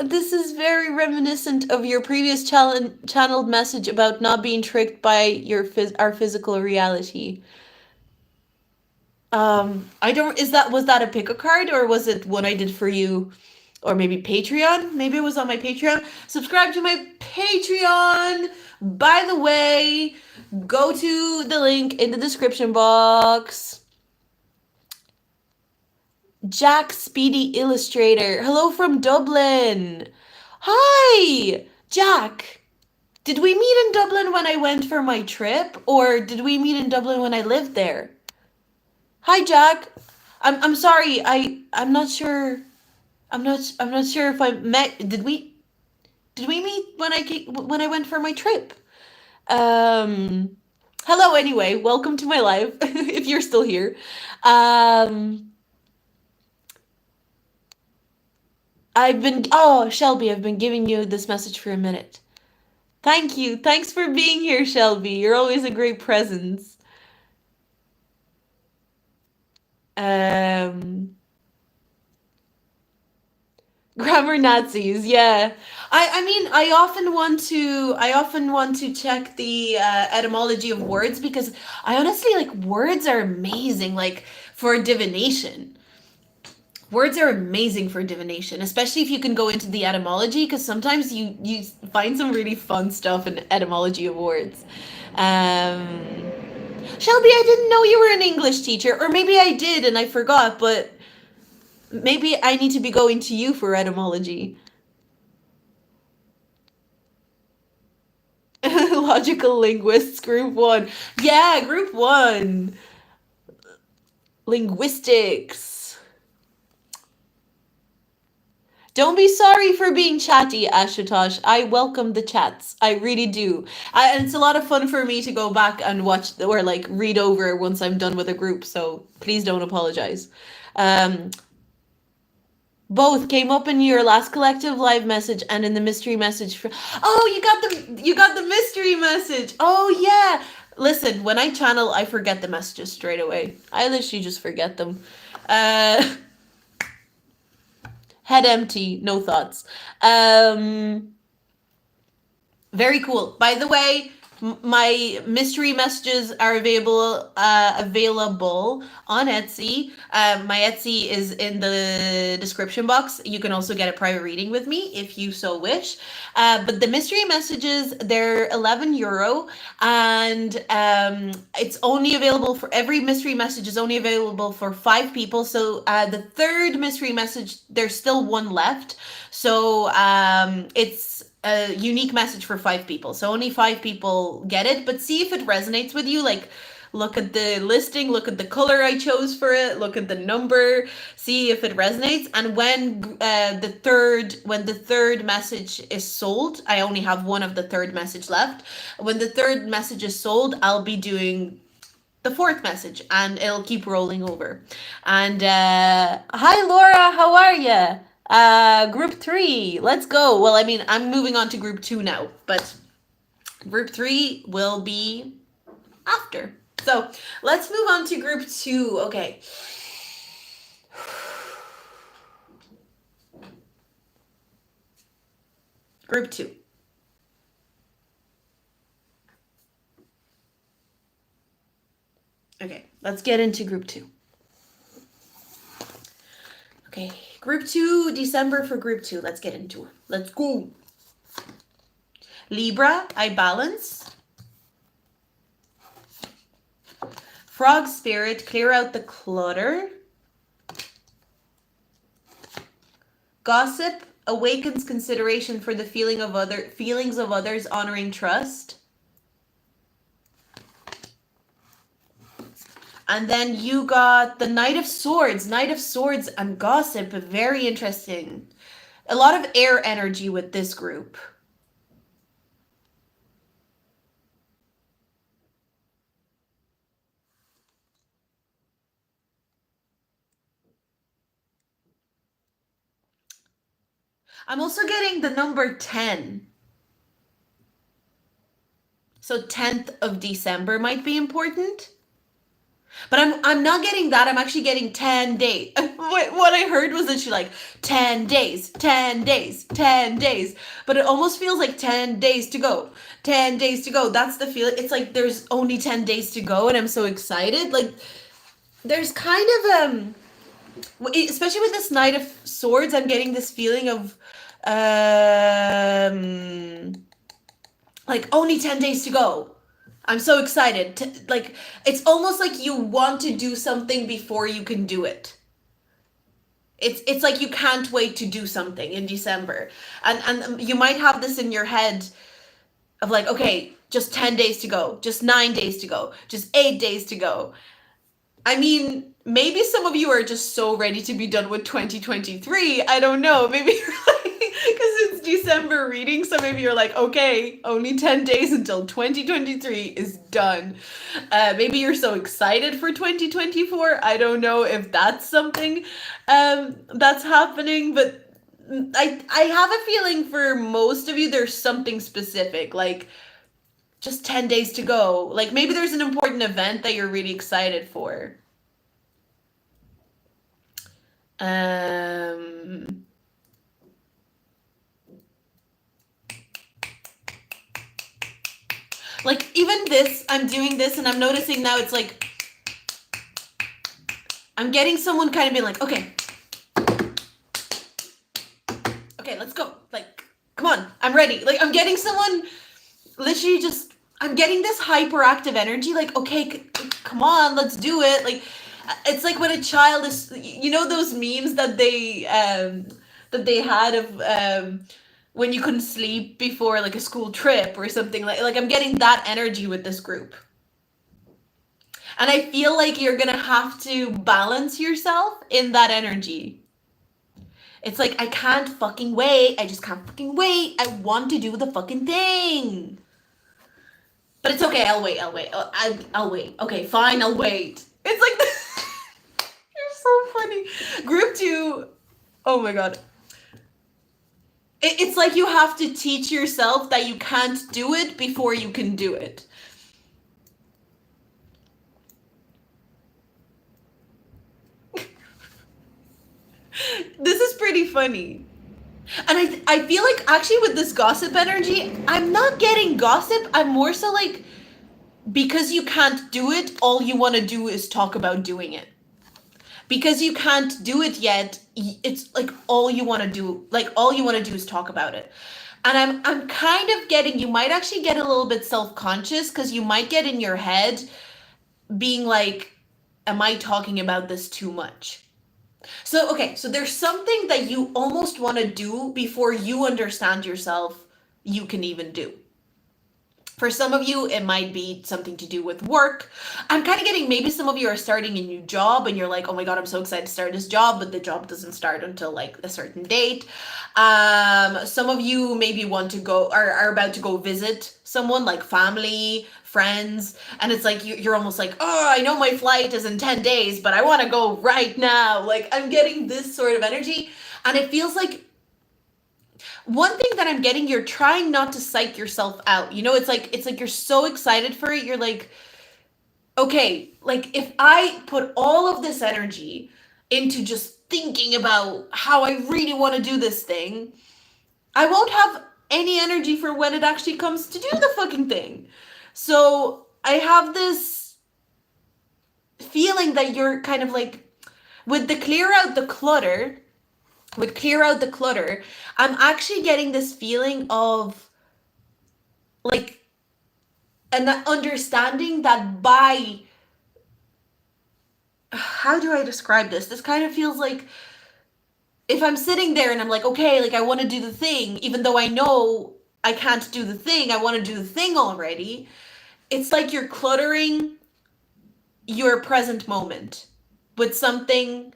This is very reminiscent of your previous channeled message about not being tricked by our physical reality. Was that a pick a card, or was it one I did for you or maybe Patreon. Maybe it was on my Patreon. Subscribe to my Patreon. By the way, go to the link in the description box. Jack Speedy Illustrator. Hello from Dublin. Hi, Jack. Did we meet in Dublin when I went for my trip, or did we meet in Dublin when I lived there? Hi, Jack. I'm sorry. I'm not sure. I'm not sure if I met. Did we meet when I went for my trip? Um. Hello. Anyway, welcome to my life. If you're still here. Um. Shelby, I've been giving you this message for a minute. Thank you. Thanks for being here, Shelby. You're always a great presence. Um, Grammar Nazis, yeah. I mean, I often want to check the etymology of words because I honestly like words are amazing, like for divination. Words are amazing for divination, especially if you can go into the etymology, because sometimes you find some really fun stuff in etymology of words. Um, Shelby, I didn't know you were an English teacher, or maybe I did and I forgot, but maybe I need to be going to you for etymology. Logical linguists, group one. Yeah, group one. Linguistics. Don't be sorry for being chatty, Ashutosh. I welcome the chats. I really do. And it's a lot of fun for me to go back and watch or like read over once I'm done with a group. So please don't apologize. Um, Both came up in your last collective live message and in the mystery message for. Oh, you got the mystery message. Oh yeah. Listen, when I channel, I forget the messages straight away. I literally just forget them. Uh Head empty, no thoughts. Very cool. By the way, my mystery messages are available on Etsy. My Etsy is in the description box. You can also get a private reading with me if you so wish. But the mystery messages, they're €11, and it's only available for every mystery message is only available for 5 people. So the third mystery message, there's still one left. So it's a unique message for 5 people. So only 5 people get it, but see if it resonates with you. Like, look at the listing, look at the color I chose for it, look at the number, see if it resonates. And when the third message is sold, I only have one of the third message left. When the third message is sold, I'll be doing the fourth message and it'll keep rolling over. And hi Laura, how are you? Group 3, let's go. Well, I mean, I'm moving on to group 2 now, but group 3 will be after. So let's move on to group 2. Okay. Group 2. Okay, let's get into group 2. Okay, group 2, December for group 2. Let's get into it. Let's go. Libra, I balance. Frog spirit, clear out the clutter. Gossip, awakens consideration for the feelings of others, honoring trust. And then you got the Knight of Swords. Knight of Swords and Gossip. Very interesting. A lot of air energy with this group. I'm also getting the number 10. So 10th of December might be important. But I'm not getting that. I'm actually getting 10 days. What I heard was that she like 10 days, 10 days, 10 days. But it almost feels like 10 days to go. 10 days to go. That's the feeling. It's like there's only 10 days to go and I'm so excited. Like there's kind of Especially with this Knight of Swords, I'm getting this feeling of um like only 10 days to go. I'm so excited. Like it's almost like you want to do something before you can do it. It's like you can't wait to do something in December. And you might have this in your head of like, okay, just 10 days to go, just 9 days to go, just 8 days to go. I mean, maybe some of you are just so ready to be done with 2023. I don't know. Maybe you're like, because it's December reading, so maybe you're like, okay, only 10 days until 2023 is done. Maybe you're so excited for 2024. I don't know if that's something that's happening, but I have a feeling for most of you, there's something specific, like just 10 days to go. Like maybe there's an important event that you're really excited for. Like even this, I'm doing this and I'm noticing now it's like I'm getting someone kind of being like, okay, let's go. Like, come on, I'm ready. Like I'm getting someone literally just, I'm getting this hyperactive energy. Like, okay, come on, let's do it. Like, it's like when a child is, you know, those memes that they had of when you couldn't sleep before like a school trip or something. Like I'm getting that energy with this group. And I feel like you're gonna have to balance yourself in that energy. It's like, I can't fucking wait. I just can't fucking wait. I want to do the fucking thing. But it's okay. I'll wait. I'll wait. I'll wait. Okay, fine. I'll wait. It's like this. You're so funny. Group 2. Oh my god. It's like you have to teach yourself that you can't do it before you can do it. This is pretty funny. And I feel like actually with this gossip energy, I'm not getting gossip. I'm more so like, because you can't do it, all you want to do is talk about doing it. Because you can't do it yet, it's like all you want to do, is talk about it. And I'm kind of getting, you might actually get a little bit self-conscious because you might get in your head being like, am I talking about this too much? So, okay, so there's something that you almost want to do before you understand yourself you can even do. For some of you, it might be something to do with work. I'm kind of getting, maybe some of you are starting a new job and you're like, oh my God, I'm so excited to start this job, but the job doesn't start until like a certain date. Some of you maybe want to go, are about to go visit someone, like family, friends, and it's like you're almost like, oh, I know my flight is in 10 days, but I want to go right now. Like I'm getting this sort of energy, and it feels like one thing that I'm getting, you're trying not to psych yourself out. You know, it's like you're so excited for it. You're like, okay, like if I put all of this energy into just thinking about how I really want to do this thing, I won't have any energy for when it actually comes to do the fucking thing. So I have this feeling that you're kind of like, with clear out the clutter, I'm actually getting this feeling of like an understanding that by, how do I describe this? This kind of feels like if I'm sitting there and I'm like, okay, like I want to do the thing, even though I know I can't do the thing, I want to do the thing already. It's like you're cluttering your present moment with something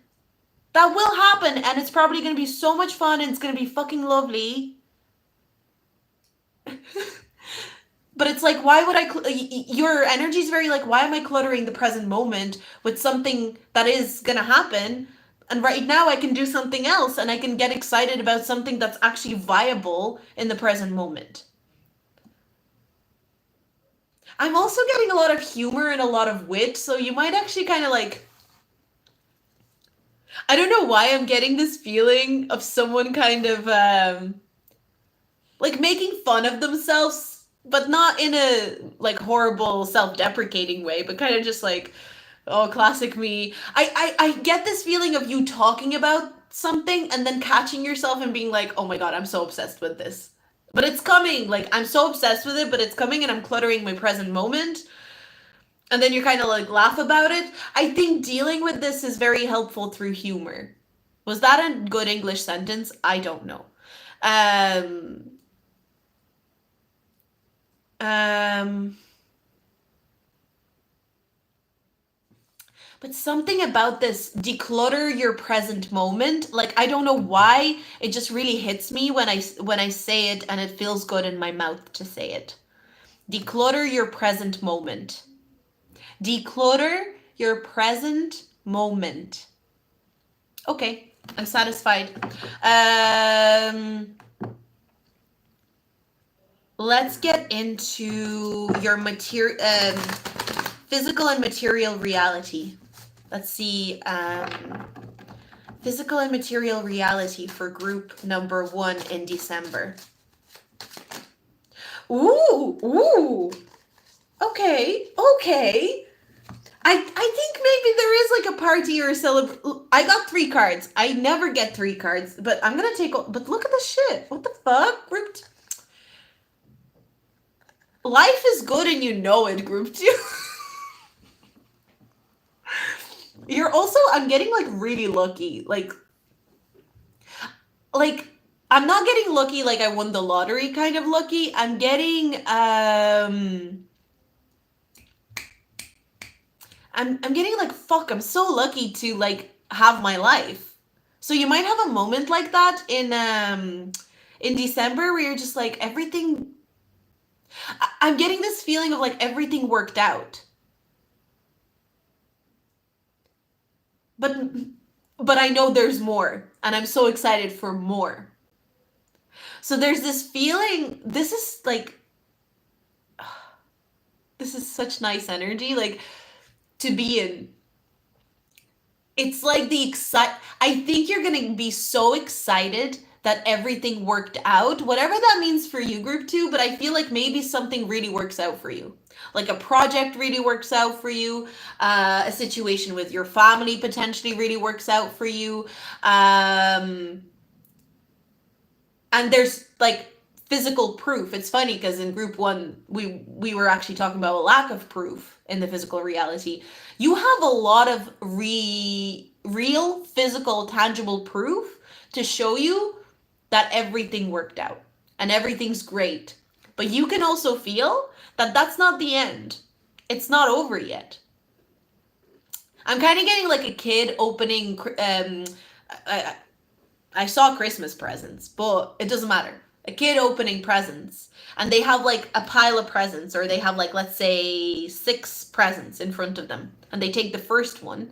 that will happen, and it's probably going to be so much fun and it's going to be fucking lovely. But it's like, why would your energy is very like, why am I cluttering the present moment with something that is going to happen? And right now I can do something else and I can get excited about something that's actually viable in the present moment. I'm also getting a lot of humor and a lot of wit, so you might actually kind of like, I don't know why I'm getting this feeling of someone kind of like making fun of themselves, but not in a like horrible self-deprecating way, but kind of just like, Oh, classic me. I get this feeling of you talking about something and then catching yourself and being like, oh my God, I'm so obsessed with this. But it's coming. Like, I'm so obsessed with it, but it's coming and I'm cluttering my present moment. And then you kind of like laugh about it. I think dealing with this is very helpful through humor. Was that a good English sentence? I don't know. Um, um, But something about this declutter your present moment, like I don't know why, it just really hits me when I say it and it feels good in my mouth to say it. Declutter your present moment. Declutter your present moment. Okay, I'm satisfied. Um let's get into your material physical and material reality. Let's see. Physical and material reality for group number 1 in December. Ooh. Okay. I think maybe there is like a party or a I got 3 cards. I never get 3 cards, but I'm gonna take. But look at the shit. What the fuck, group? Life is good and you know it, group 2. You're also. I'm getting like really lucky. Like I'm not getting lucky like I won the lottery kind of lucky. I'm getting I'm getting like fuck, I'm so lucky to like have my life. So you might have a moment like that in December where you're just like everything I'm getting this feeling of like everything worked out. But I know there's more and I'm so excited for more. So there's this feeling, this is such nice energy like to be in. It's like I think you're going to be so excited that everything worked out, whatever that means for you, group 2, but I feel like maybe something really works out for you. Like a project really works out for you, a situation with your family potentially really works out for you. And there's like physical proof. It's funny because in group 1 we were actually talking about a lack of proof in the physical reality. You have a lot of real physical tangible proof to show you that everything worked out and everything's great. But you can also feel that that's not the end. It's not over yet. I'm kind of getting like a kid opening I saw Christmas presents, but it doesn't matter. A kid opening presents, and they have like a pile of presents, or they have like, let's say, 6 presents in front of them, and they take the first one,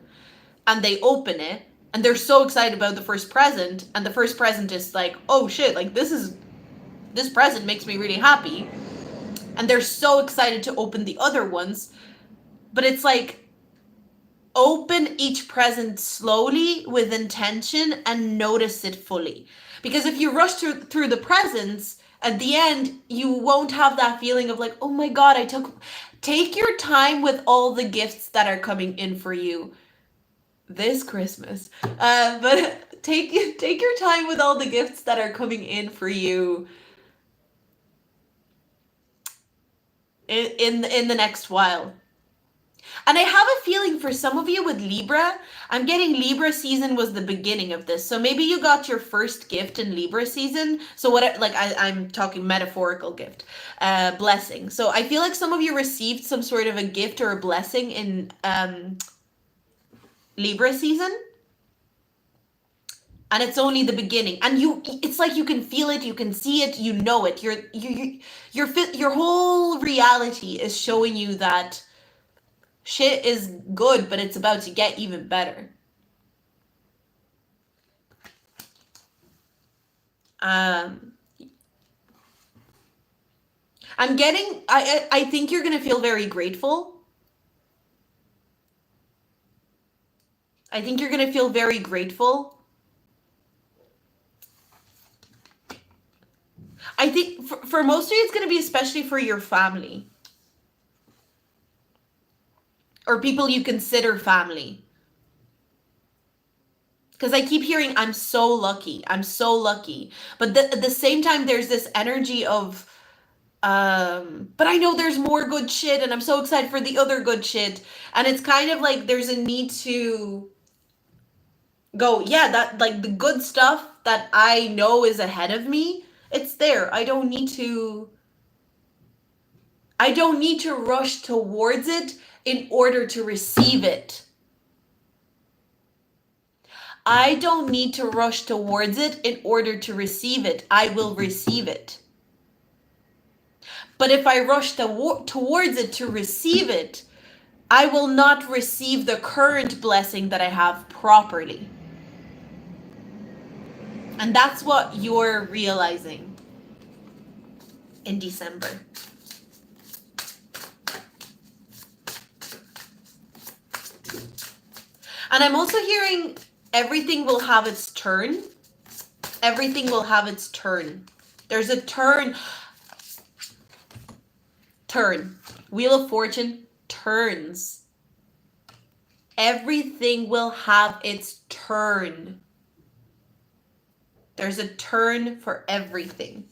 and they open it, and they're so excited about the first present, and the first present is like, oh shit, like this present makes me really happy, and they're so excited to open the other ones, but it's like, open each present slowly with intention and notice it fully. Because if you rush through the presents, at the end, you won't have that feeling of like, oh my God, take your time with all the gifts that are coming in for you this Christmas. But take your time with all the gifts that are coming in for you in the next while. And I have a feeling for some of you with Libra, I'm getting Libra season was the beginning of this. So maybe you got your first gift in Libra season. So I'm talking metaphorical gift, blessing. So I feel like some of you received some sort of a gift or a blessing in Libra season. And it's only the beginning. And it's like you can feel it, you can see it, you know it. Your whole reality is showing you that shit is good, but it's about to get even better. I think you're gonna feel very grateful. I think you're gonna feel very grateful. I think for most of you, it's gonna be especially for your family. or people you consider family. Because I keep hearing, I'm so lucky. I'm so lucky. But at the same time, there's this energy of, but I know there's more good shit and I'm so excited for the other good shit. And it's kind of like there's a need to go, yeah, that like the good stuff that I know is ahead of me, it's there. I don't need to rush towards it in order to receive it. I don't need to rush towards it in order to receive it. I will receive it. But if I rush towards it to receive it, I will not receive the current blessing that I have properly. And that's what you're realizing in December. And I'm also hearing everything will have its turn. Everything will have its turn. There's a turn. Turn. Wheel of Fortune turns. Everything will have its turn. There's a turn for everything.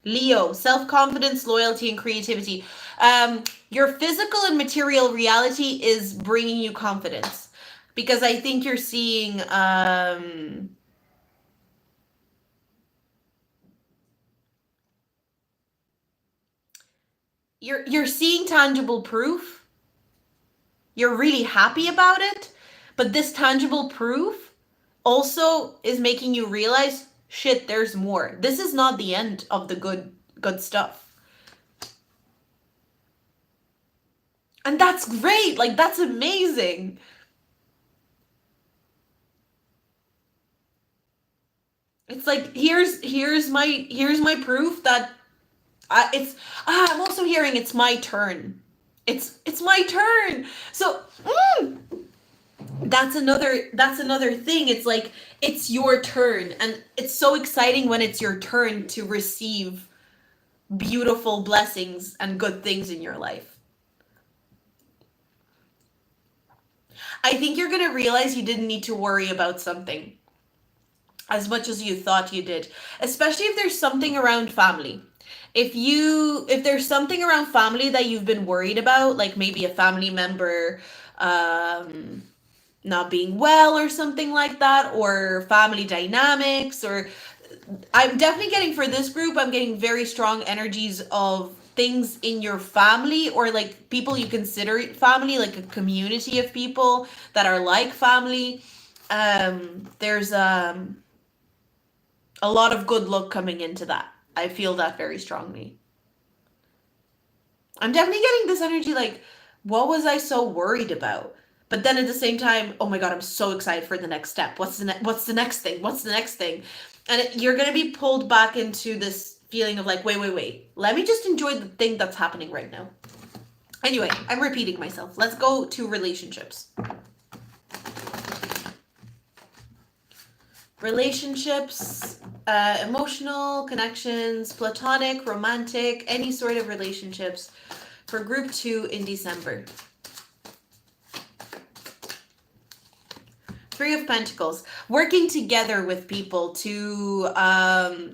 Leo, self-confidence, loyalty, and creativity. Your physical and material reality is bringing you confidence. Because I think you're seeing... you're seeing tangible proof. You're really happy about it. But this tangible proof also is making you realize, shit, there's more. This is not the end of the good stuff. And that's great. Like, that's amazing. It's like, here's my proof that I'm also hearing it's my turn. It's my turn. So that's another thing. It's like, it's your turn, and it's so exciting when it's your turn to receive beautiful blessings and good things in your life. I think you're going to realize you didn't need to worry about something as much as you thought you did, especially if there's something around family. If there's something around family that you've been worried about, like maybe a family member not being well or something like that, or family dynamics, or I'm definitely getting, for this group, I'm getting very strong energies of things in your family, or like people you consider family, like a community of people that are like family. There's a lot of good luck coming into that. I feel that very strongly. I'm definitely getting this energy like, what was I so worried about? But then at the same time, oh my God, I'm so excited for the next step. What's the next thing? What's the next thing? And you're going to be pulled back into this feeling of like, wait. Let me just enjoy the thing that's happening right now. Anyway, I'm repeating myself. Let's go to relationships. Relationships, emotional connections, platonic, romantic, any sort of relationships for group 2 in December. Three of Pentacles, working together with people to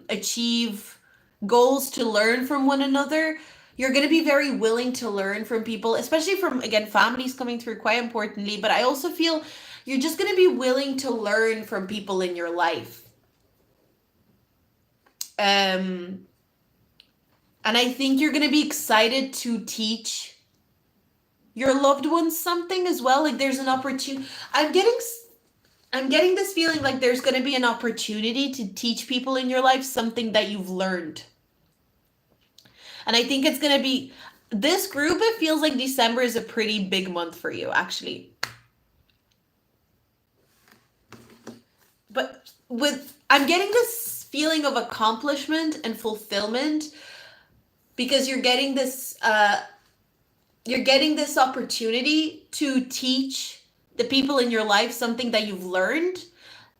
achieve goals, to learn from one another. You're going to be very willing to learn from people, especially from, again, families coming through quite importantly. But I also feel you're just going to be willing to learn from people in your life. And I think you're going to be excited to teach your loved ones something as well. Like there's an opportunity. I'm getting this feeling like there's going to be an opportunity to teach people in your life something that you've learned. And I think it's going to be, this group, it feels like December is a pretty big month for you, actually. But I'm getting this feeling of accomplishment and fulfillment because you're getting this opportunity to teach the people in your life something that you've learned,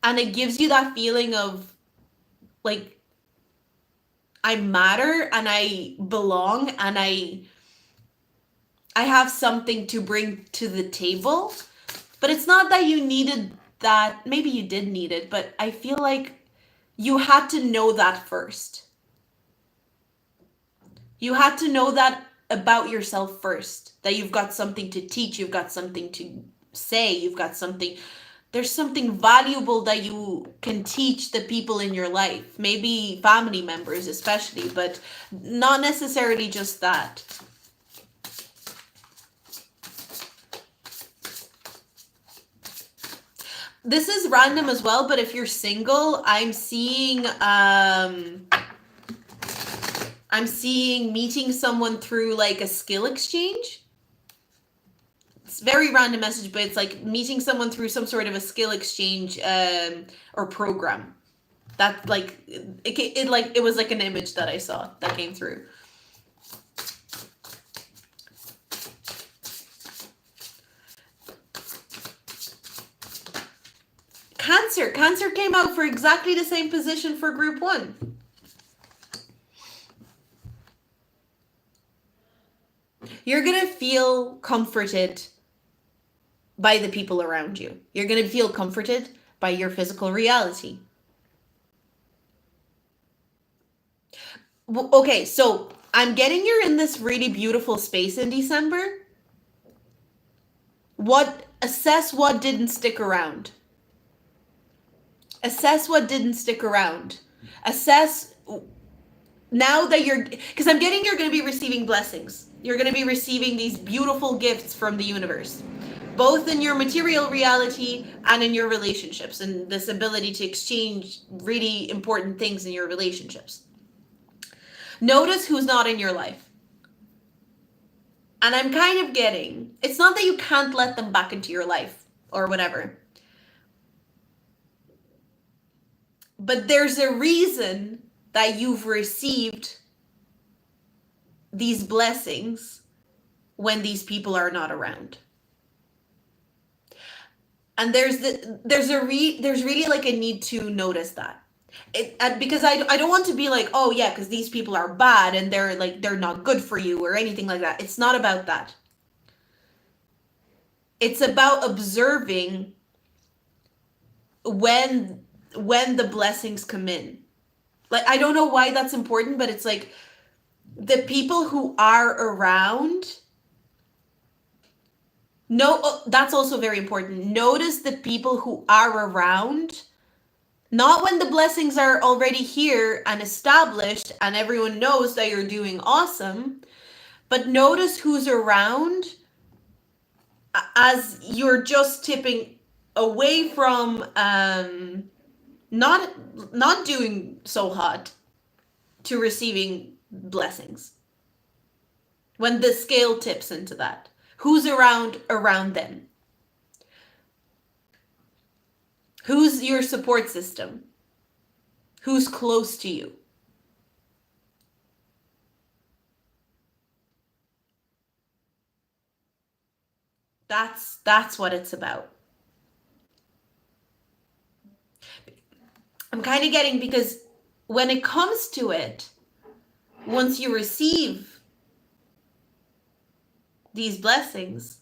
and it gives you that feeling of like, I matter and I belong and I I have something to bring to the table. But it's not that you needed that. Maybe you did need it, but I feel like you had to know that first. You had to know that about yourself first, that you've got something to teach, you've got something to say, you've got something, there's something valuable that you can teach the people in your life, maybe family members especially, but not necessarily just that. This is random as well, but if you're single, I'm seeing meeting someone through like a skill exchange. It's very random message, but it's like meeting someone through some sort of a skill exchange or program. That like it was like an image that I saw that came through. Cancer came out for exactly the same position for group 1. You're going to feel comforted by the people around you. You're going to feel comforted by your physical reality. Okay, so I'm getting you're in this really beautiful space in December. Assess what didn't stick around. Assess what didn't stick around. Assess now that because I'm getting you're going to be receiving blessings. You're going to be receiving these beautiful gifts from the universe, both in your material reality and in your relationships, and this ability to exchange really important things in your relationships. Notice who's not in your life. And I'm kind of getting, it's not that you can't let them back into your life or whatever, but there's a reason that you've received these blessings when these people are not around. And there's really like a need to notice that. Because I don't want to be like, oh yeah, because these people are bad and they're not good for you or anything like that. It's not about that. It's about observing when the blessings come in. Like, I don't know why that's important, but it's like the people who are around. No, that's also very important. Notice the people who are around, not when the blessings are already here and established and everyone knows that you're doing awesome, but notice who's around as you're just tipping away from not doing so hot to receiving blessings. When the scale tips into that, who's around them? Who's your support system? Who's close to you? That's what it's about. I'm kind of getting, because when it comes to it, once you receive these blessings,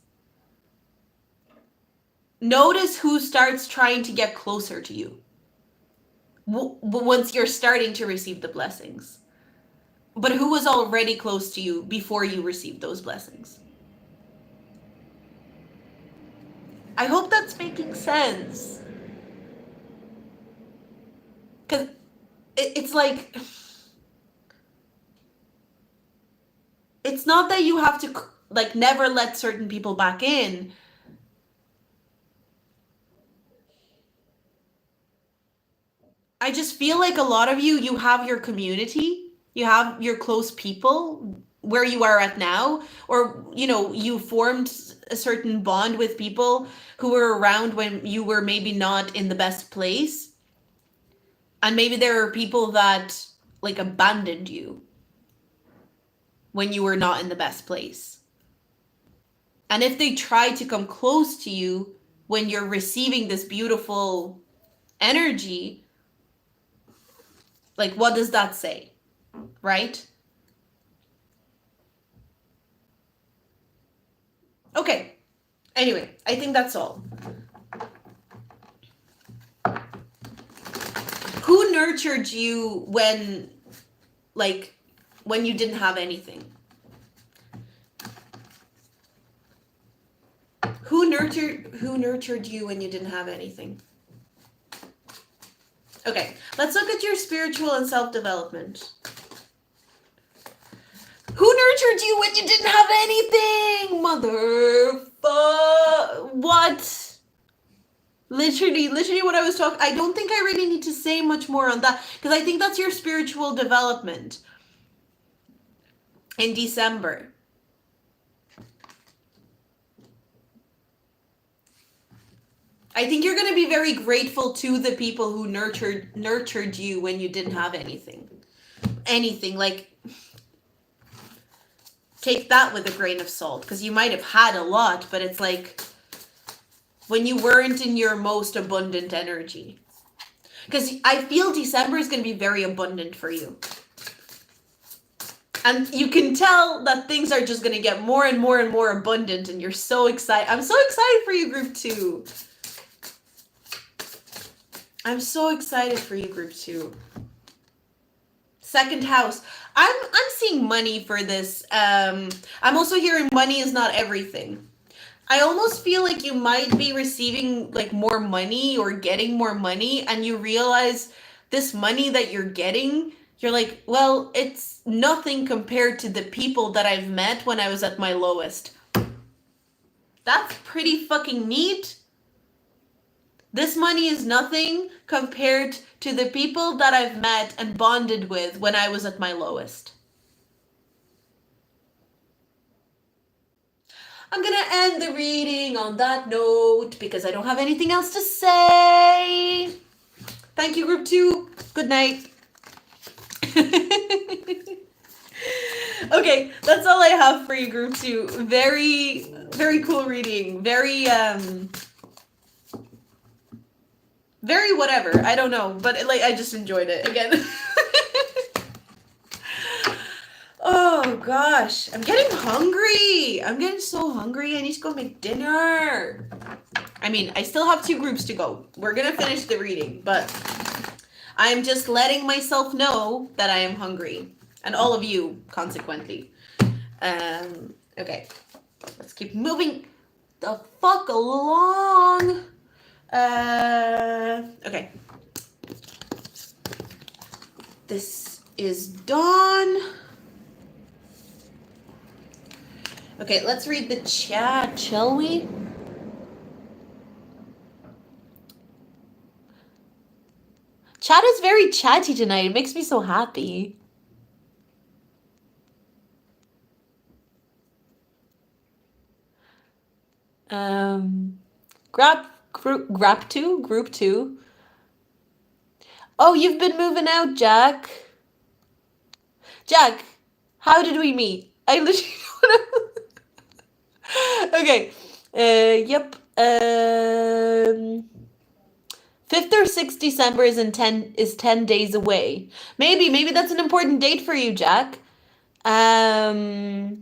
notice who starts trying to get closer to you once you're starting to receive the blessings. But who was already close to you before you received those blessings? I hope that's making sense. Because it's like, it's not that you have to like never let certain people back in. I just feel like a lot of you have your community, you have your close people where you are at now, or you formed a certain bond with people who were around when you were maybe not in the best place, and maybe there are people that like abandoned you when you were not in the best place, and if they try to come close to you when you're receiving this beautiful energy, like, what does that say, right? Okay. Anyway, I think that's all. Who nurtured you when you didn't have anything? Who nurtured you when you didn't have anything? Okay, let's look at your spiritual and self-development. Who nurtured you when you didn't have anything? What? Literally what I was talking. I don't think I really need to say much more on that, because I think that's your spiritual development in December. I think you're going to be very grateful to the people who nurtured you when you didn't have anything. Like, take that with a grain of salt, because you might have had a lot, but it's like when you weren't in your most abundant energy. Because I feel December is going to be very abundant for you. And you can tell that things are just going to get more and more and more abundant, and you're so excited. I'm so excited for you, group 2. I'm so excited for you, group 2. Second house. I'm seeing money for this. I'm also hearing money is not everything. I almost feel like you might be receiving like more money or getting more money, and you realize this money that you're getting, you're like, well, it's nothing compared to the people that I've met when I was at my lowest. That's pretty fucking neat. This money is nothing compared to the people that I've met and bonded with when I was at my lowest. I'm going to end the reading on that note because I don't have anything else to say. Thank you, group 2. Good night. Okay, that's all I have for you, group 2. Very, very cool reading. Very whatever. I don't know, but I just enjoyed it again. Oh gosh, I'm getting hungry. I'm getting so hungry. I need to go make dinner. I mean, I still have 2 groups to go. We're gonna finish the reading, but I'm just letting myself know that I am hungry, and all of you consequently. Okay, let's keep moving the fuck along. Okay. This is done. Okay, let's read the chat, shall we? Chat is very chatty tonight. It makes me so happy. Group 2. Oh, you've been moving out, Jack. Jack, how did we meet? I literally don't know. Okay. Yep. 5th or 6th December is 10 days away. Maybe that's an important date for you, Jack. January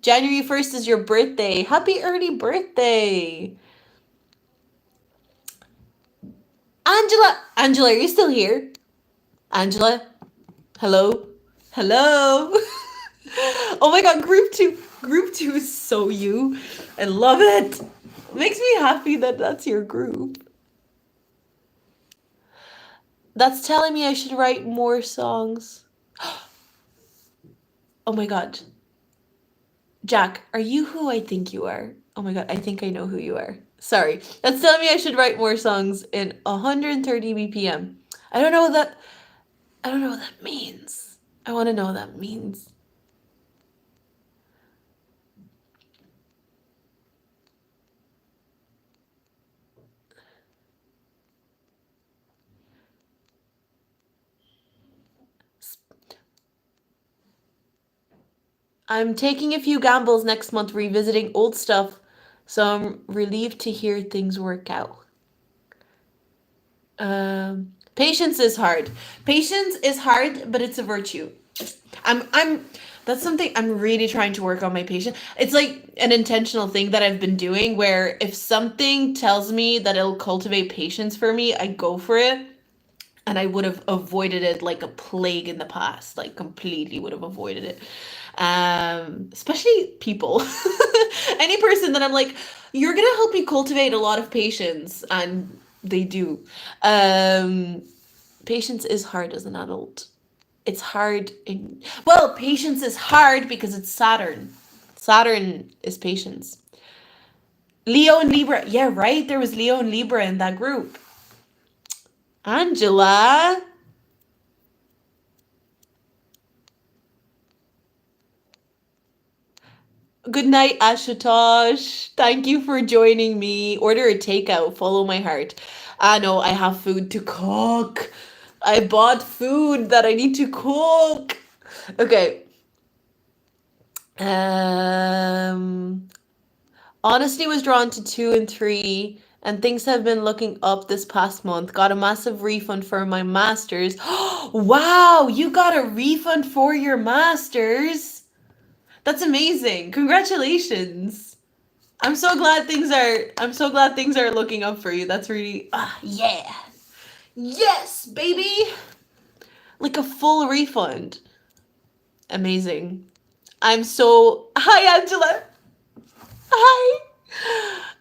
1st is your birthday. Happy early birthday. Angela, are you still here? Angela? Hello? Oh my god, group 2 is so you. I love it. It makes me happy that that's your group. That's telling me I should write more songs. Oh my god. Jack, are you who I think you are? Oh my god, I think I know who you are. Sorry. That's telling me I should write more songs in 130 BPM. I don't know what that means. I want to know what that means. I'm taking a few gambles next month revisiting old stuff, so I'm relieved to hear things work out. Patience is hard. Patience is hard, but it's a virtue. That's something I'm really trying to work on my patience. It's like an intentional thing that I've been doing where if something tells me that it'll cultivate patience for me, I go for it. And I would have avoided it like a plague in the past, like completely would have avoided it. Especially people. Any person that I'm like, you're gonna help me cultivate a lot of patience, and they do. Um, Patience is hard as an adult. It's hard in, well, patience is hard because it's Saturn. Saturn is patience. Leo and Libra. Yeah, right. There was Leo and Libra in that group. Angela. Good night, Ashutosh. Thank you for joining me. Order a takeout. Follow my heart. Ah, no, I have food to cook. I bought food that I need to cook. Okay. Um, Honesty was drawn to 2 and 3, and things have been looking up this past month. Got a massive refund for my master's. Wow, you got a refund for your master's. That's amazing. Congratulations. I'm so glad things are looking up for you. That's really yeah. Yes, baby. Like a full refund. Amazing. I'm so Hi Angela. Hi.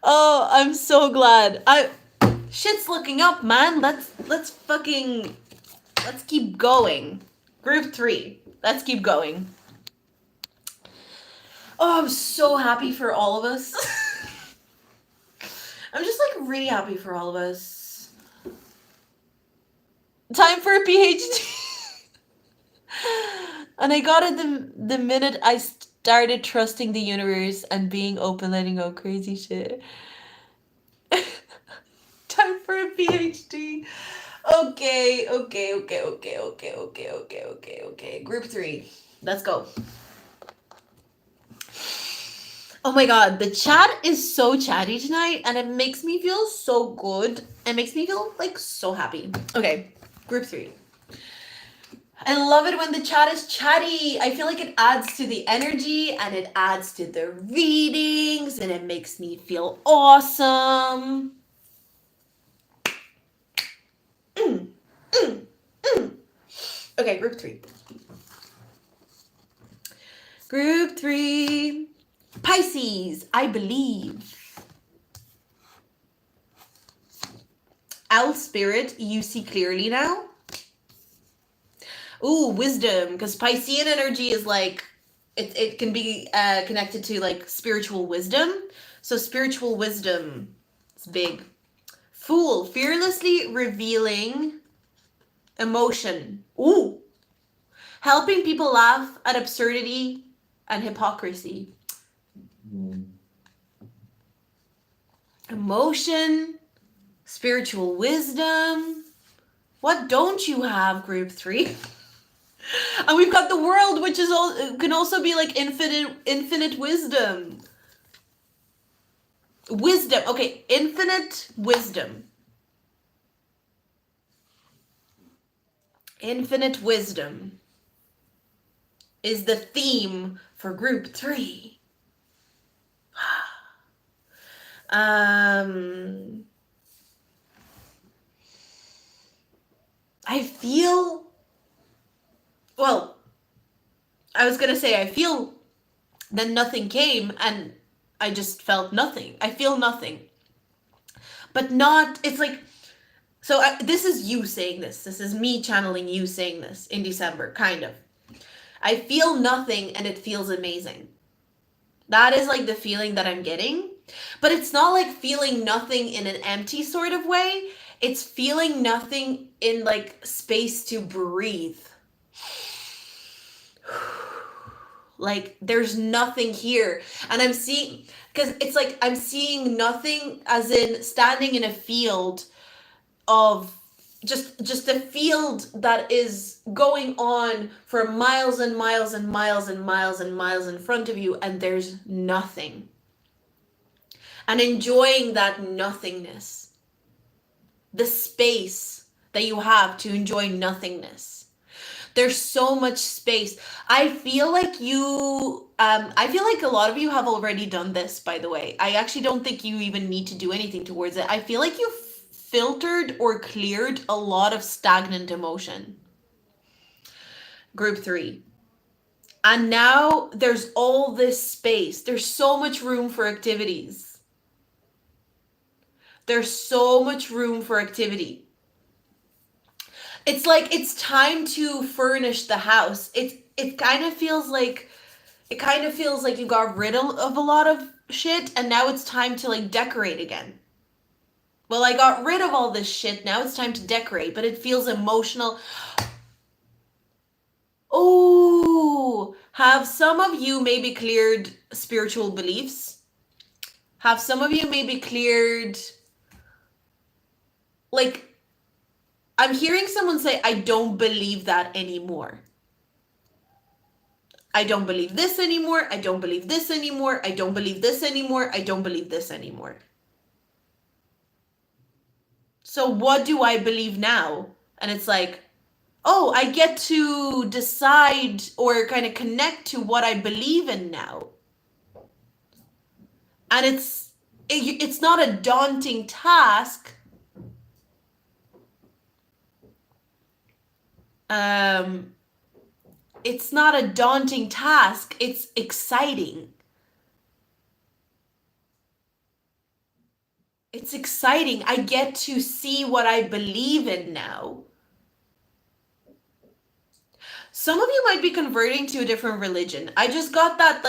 Oh, I'm so glad. I Shit's looking up, man. Let's keep going. Group 3. Let's keep going. Oh, I'm so happy for all of us. I'm just like really happy for all of us. Time for a PhD. And I got it the minute I started trusting the universe and being open, letting go crazy shit. Time for a PhD. Okay. Group 3. Let's go. Oh my god, the chat is so chatty tonight and it makes me feel so good. It makes me feel like so happy. Okay, group 3. I love it when the chat is chatty. I feel like it adds to the energy and it adds to the readings and it makes me feel awesome. Okay, group 3. Group 3. Pisces, I believe. Owl spirit, you see clearly now. Ooh, wisdom, because Piscean energy is like, it can be connected to like spiritual wisdom. So spiritual wisdom is big. Fool, fearlessly revealing emotion. Ooh. Helping people laugh at absurdity and hypocrisy. Emotion, spiritual wisdom. What don't you have, group 3? And we've got the world, which is can also be like infinite wisdom. Wisdom. Okay, infinite wisdom. Infinite wisdom is the theme for group 3. I feel, well, I was going to say, I feel that nothing came and I just felt nothing. I feel nothing. But not, it's like, so this is you saying this. This is me channeling you saying this in December, kind of. I feel nothing and it feels amazing. That is like the feeling that I'm getting. But it's not like feeling nothing in an empty sort of way. It's feeling nothing in like space to breathe. Like there's nothing here. And I'm seeing, because it's like I'm seeing nothing as in standing in a field of just a field that is going on for miles and miles and miles and miles and miles in front of you, and there's nothing. And enjoying that nothingness. The space that you have to enjoy nothingness. There's so much space. I feel like I feel like a lot of you have already done this, by the way. I actually don't think you even need to do anything towards it. I feel like you filtered or cleared a lot of stagnant emotion. Group 3. And now there's all this space. There's so much room for activities. There's so much room for activity. It's like it's time to furnish the house. It kind of feels like you got rid of a lot of shit and now it's time to like decorate again. Well, I got rid of all this shit. Now it's time to decorate, but it feels emotional. Oh, have some of you maybe cleared spiritual beliefs? Have some of you maybe cleared, like, I'm hearing someone say, I don't believe that anymore. I don't believe this anymore. I don't believe this anymore. I don't believe this anymore. I don't believe this anymore. So what do I believe now? And it's like, oh, I get to decide or kind of connect to what I believe in now. And it's not a daunting task. It's not a daunting task. It's exciting. It's exciting. I get to see what I believe in now. Some of you might be converting to a different religion. I just got that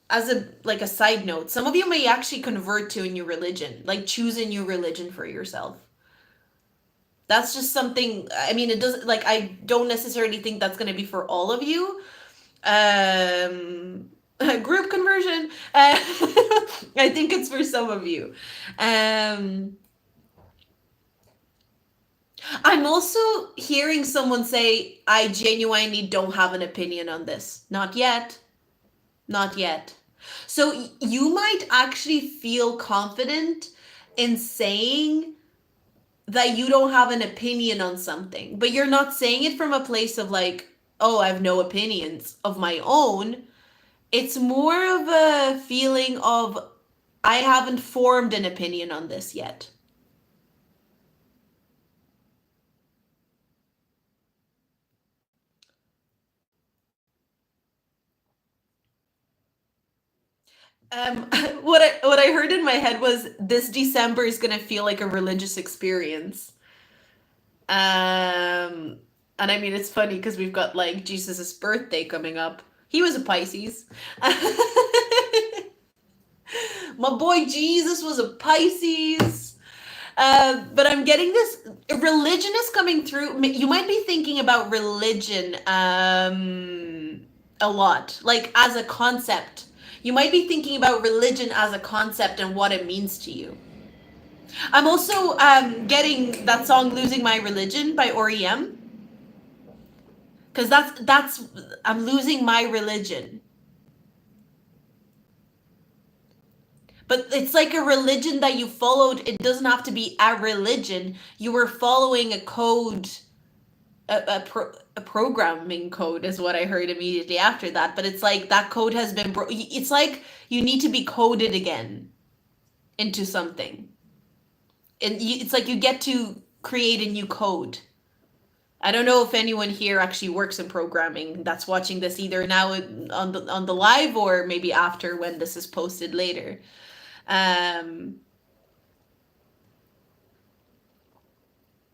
as a side note. Some of you may actually convert to a new religion, like choose a new religion for yourself. That's just something, I mean, it doesn't, like, I don't necessarily think that's going to be for all of you. Group conversion. I think it's for some of you. I'm also hearing someone say, I genuinely don't have an opinion on this. Not yet. Not yet. So you might actually feel confident in saying that you don't have an opinion on something, but you're not saying it from a place of like, oh, I have no opinions of my own. It's more of a feeling of, I haven't formed an opinion on this yet. What I heard in my head was this December is gonna feel like a religious experience. And I mean it's funny because we've got like Jesus's birthday coming up. He was a Pisces. My boy Jesus was a Pisces. But I'm getting this religion is coming through. You might be thinking about religion a lot, like as a concept. You might be thinking about religion as a concept and what it means to you. I'm also getting that song "Losing My Religion" by REM, because that's I'm losing my religion. But it's like a religion that you followed. It doesn't have to be a religion. You were following a code, a programming code is what I heard immediately after that. But it's like that code has been it's like you need to be coded again into something. And it's like you get to create a new code. I don't know if anyone here actually works in programming that's watching this either now on the live or maybe after when this is posted later.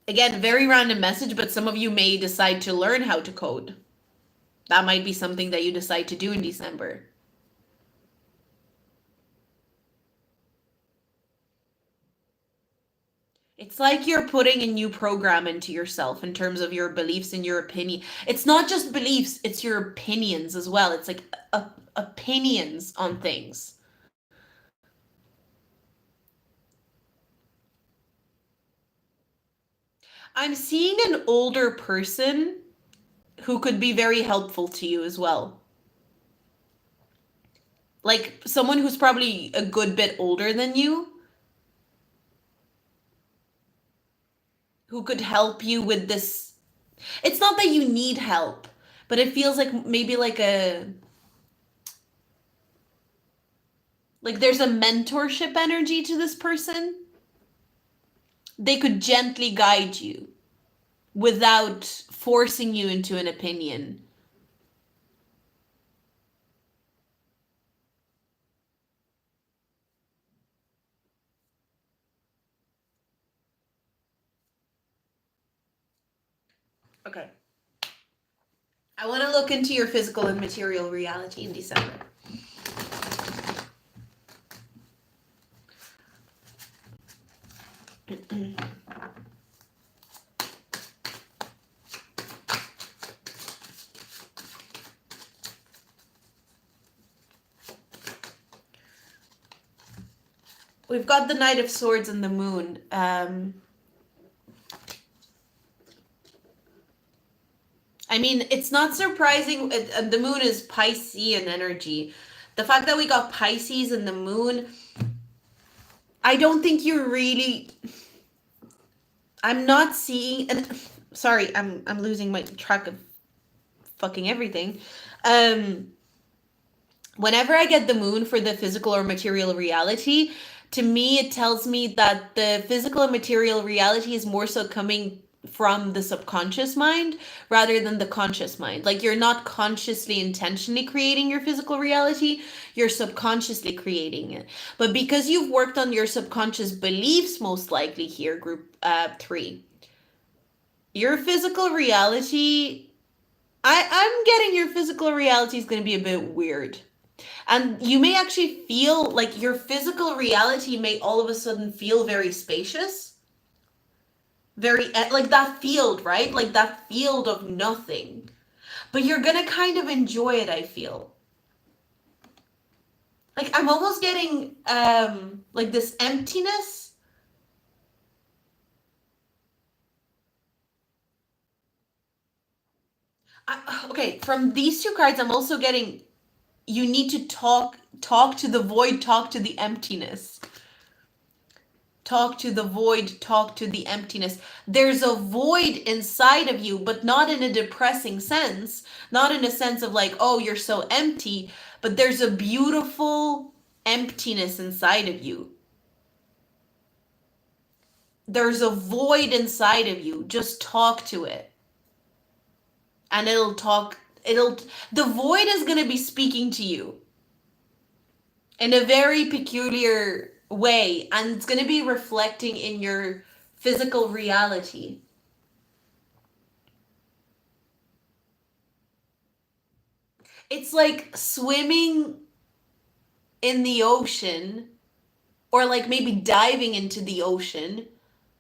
Again, very random message, but some of you may decide to learn how to code. That might be something that you decide to do in December. It's like you're putting a new program into yourself in terms of your beliefs and your opinion. It's not just beliefs, it's your opinions as well. It's like opinions on things. I'm seeing an older person who could be very helpful to you as well. Like someone who's probably a good bit older than you, who could help you with this. It's not that you need help, but it feels like maybe like there's a mentorship energy to this person. They could gently guide you without forcing you into an opinion. Okay. I want to look into your physical and material reality in December. We've got the Knight of Swords and the Moon. I mean, it's not surprising. The Moon is Piscean energy. The fact that we got Pisces and the Moon, I don't think you're really. I'm not seeing. And sorry, I'm losing my track of fucking everything. Whenever I get the Moon for the physical or material reality, to me it tells me that the physical and material reality is more so coming from the subconscious mind rather than the conscious mind. Like, you're not consciously intentionally creating your physical reality, you're subconsciously creating it. But because you've worked on your subconscious beliefs, most likely here, group 3, your physical reality, I'm getting your physical reality is going to be a bit weird. And you may actually feel like your physical reality may all of a sudden feel very spacious. Very, like that field, right? Like that field of nothing. But you're gonna kind of enjoy it, I feel. Like, I'm almost getting, like this emptiness. Okay, from these two cards, I'm also getting, you need to talk to the void, talk to the emptiness. Talk to the void, talk to the emptiness. There's a void inside of you, but not in a depressing sense. Not in a sense of like, oh, you're so empty, but there's a beautiful emptiness inside of you. There's a void inside of you. Just talk to it. And the void is going to be speaking to you in a very peculiar way, and it's going to be reflecting in your physical reality. It's like swimming in the ocean, or like maybe diving into the ocean,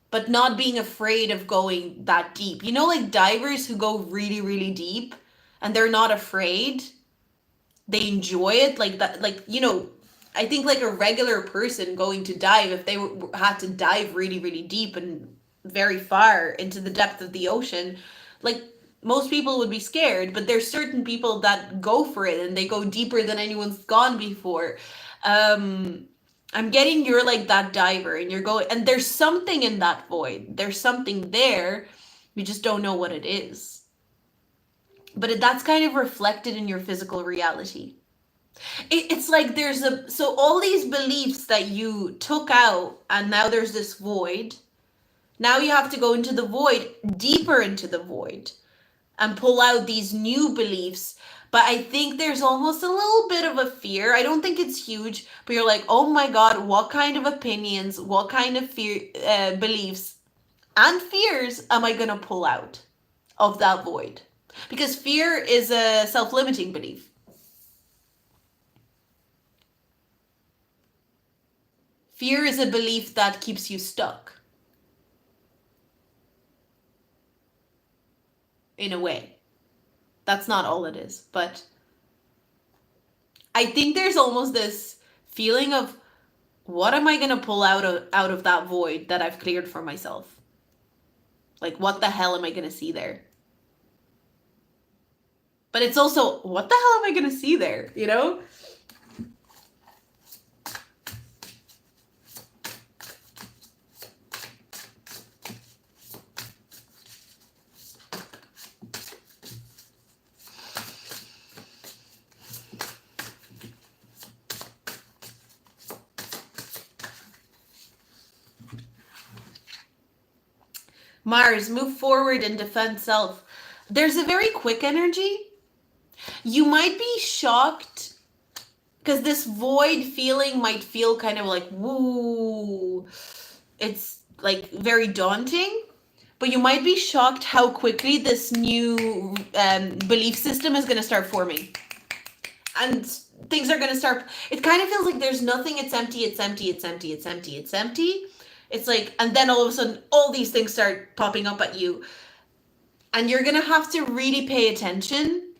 but not being afraid of going that deep. You know, like divers who go really, really deep and they're not afraid. They enjoy it like that. Like, you know, I think like a regular person going to dive, if they had to dive really, really deep and very far into the depth of the ocean, like most people would be scared, but there's certain people that go for it and they go deeper than anyone's gone before. I'm getting you're like that diver and you're going, and there's something in that void. There's something there. You just don't know what it is. But that's kind of reflected in your physical reality. It's like so all these beliefs that you took out and now there's this void. Now you have to go into the void, deeper into the void, and pull out these new beliefs. But I think there's almost a little bit of a fear. I don't think it's huge, but you're like, oh my God, what kind of opinions, what kind of beliefs and fears am I going to pull out of that void? Because fear is a self-limiting belief. Fear is a belief that keeps you stuck. In a way. That's not all it is, but I think there's almost this feeling of, what am I going to pull out of that void that I've cleared for myself? Like, what the hell am I going to see there? But it's also, what the hell am I going to see there, you know? Mars, move forward and defend self. There's a very quick energy. You might be shocked because this void feeling might feel kind of like, woo. It's like very daunting. But you might be shocked how quickly this new belief system is going to start forming. And things are going to start. It kind of feels like there's nothing. It's empty. It's empty. It's empty. It's empty. It's empty. It's like, and then all of a sudden, all these things start popping up at you. And you're going to have to really pay attention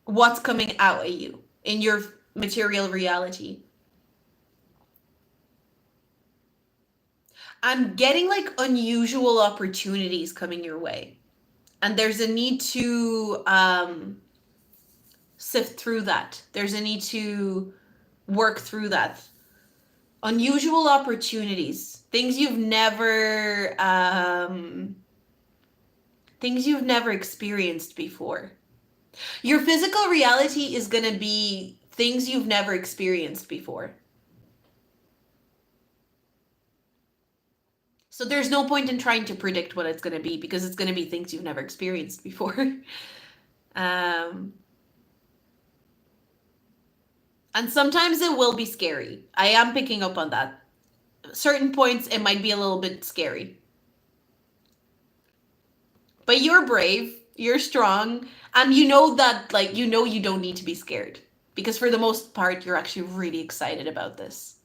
what's coming out at you in your material reality. I'm getting like unusual opportunities coming your way. And there's a need to sift through that. There's a need to work through that. Unusual opportunities, things you've never experienced before. Your physical reality is going to be things you've never experienced before. So there's no point in trying to predict what it's going to be because it's going to be things you've never experienced before. And sometimes it will be scary. I am picking up on that. Certain points, it might be a little bit scary. But you're brave, you're strong, and you know that, like, you know you don't need to be scared. Because for the most part, you're actually really excited about this.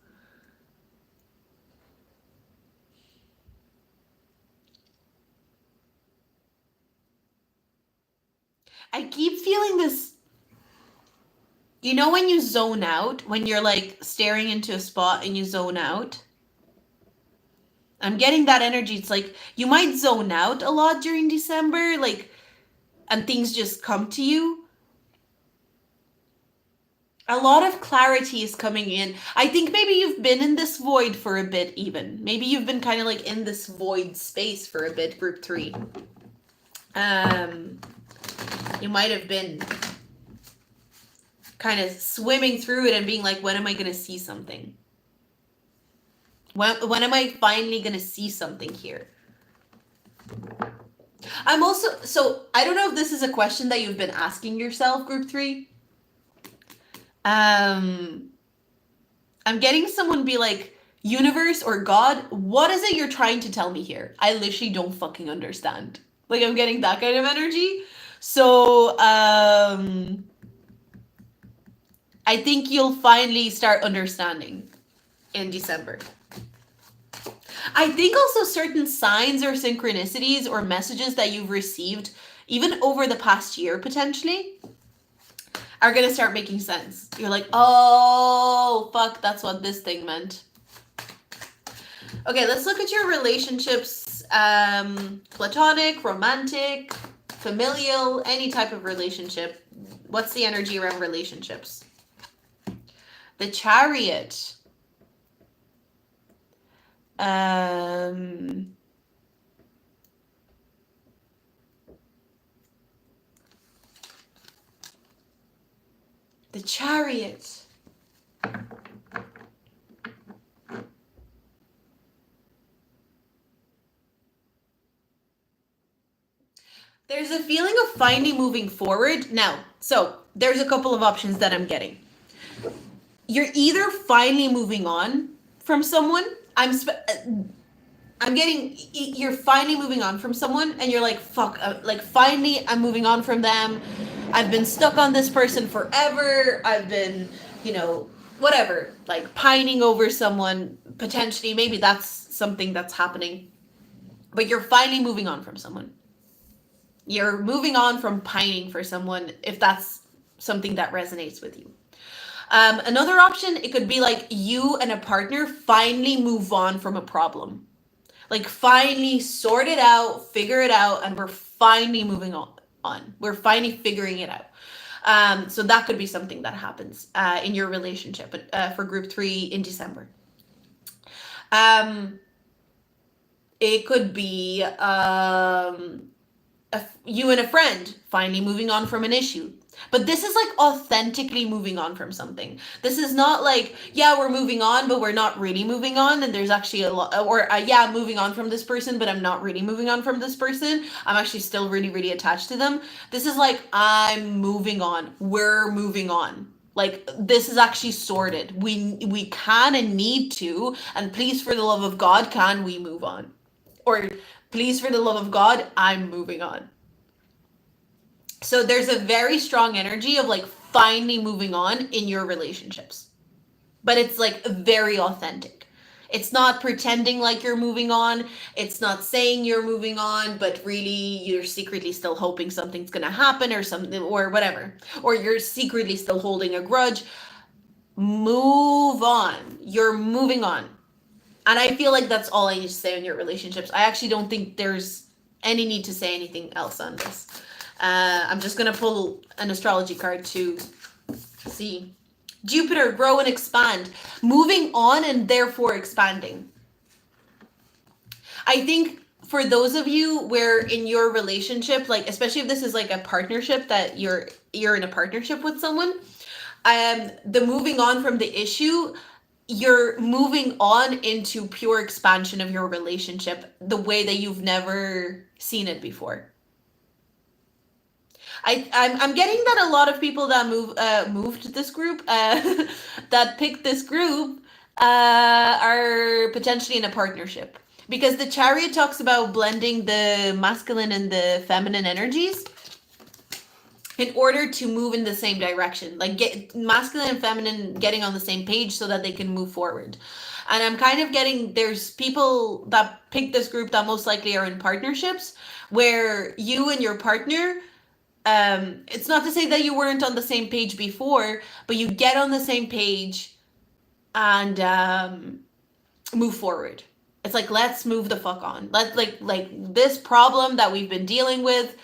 I keep feeling this. You know when you zone out, when you're like staring into a spot and you zone out? I'm getting that energy. It's like you might zone out a lot during December, like, and things just come to you. A lot of clarity is coming in. I think maybe you've been in this void for a bit even. Maybe you've been kind of like in this void space for a bit, group 3. You might have been kind of swimming through it and being like, when am I going to see something? When am I finally going to see something here? I'm also, so I don't know if this is a question that you've been asking yourself, group 3. I'm getting someone be like, universe or God, what is it you're trying to tell me here? I literally don't fucking understand. Like, I'm getting that kind of energy. So, I think you'll finally start understanding in December. I think also certain signs or synchronicities or messages that you've received, even over the past year potentially, are going to start making sense. You're like, oh, fuck, that's what this thing meant. Okay, let's look at your relationships. Platonic, romantic, familial, any type of relationship. What's the energy around relationships? The Chariot. The Chariot. There's a feeling of finally moving forward. Now, so there's a couple of options that I'm getting. You're either finally moving on from someone. I'm getting, you're finally moving on from someone and you're like, fuck, like finally I'm moving on from them. I've been stuck on this person forever. I've been, you know, whatever, like pining over someone, potentially. Maybe that's something that's happening. But you're finally moving on from someone. You're moving on from pining for someone, if that's something that resonates with you. Another option, it could be like you and a partner finally move on from a problem. Like finally sort it out, figure it out, and we're finally moving on. We're finally figuring it out. So that could be something that happens in your relationship for group 3 in December. It could be you and a friend finally moving on from an issue. But this is like authentically moving on from something. This is not like, yeah, we're moving on, but we're not really moving on. And there's actually a lot, or yeah, I'm moving on from this person, but I'm not really moving on from this person. I'm actually still really, really attached to them. This is like, I'm moving on. We're moving on. Like, this is actually sorted. We can and need to, and please, for the love of God, can we move on? Or please, for the love of God, I'm moving on. So there's a very strong energy of like finally moving on in your relationships. But it's like very authentic. It's not pretending like you're moving on. It's not saying you're moving on, but really you're secretly still hoping something's going to happen or something or whatever. Or you're secretly still holding a grudge. Move on. You're moving on. And I feel like that's all I need to say on your relationships. I actually don't think there's any need to say anything else on this. I'm just going to pull an astrology card to see. Jupiter, grow and expand. Moving on and therefore expanding. I think for those of you where in your relationship, like especially if this is like a partnership that you're in a partnership with someone, the moving on from the issue, you're moving on into pure expansion of your relationship the way that you've never seen it before. I'm getting that a lot of people that moved this group that picked this group are potentially in a partnership, because the Chariot talks about blending the masculine and the feminine energies in order to move in the same direction, like get masculine and feminine getting on the same page so that they can move forward. And I'm kind of getting, there's people that pick this group that most likely are in partnerships where you and your partner, it's not to say that you weren't on the same page before, but you get on the same page and move forward. It's like, let's move the fuck on. Let's like this problem that we've been dealing with,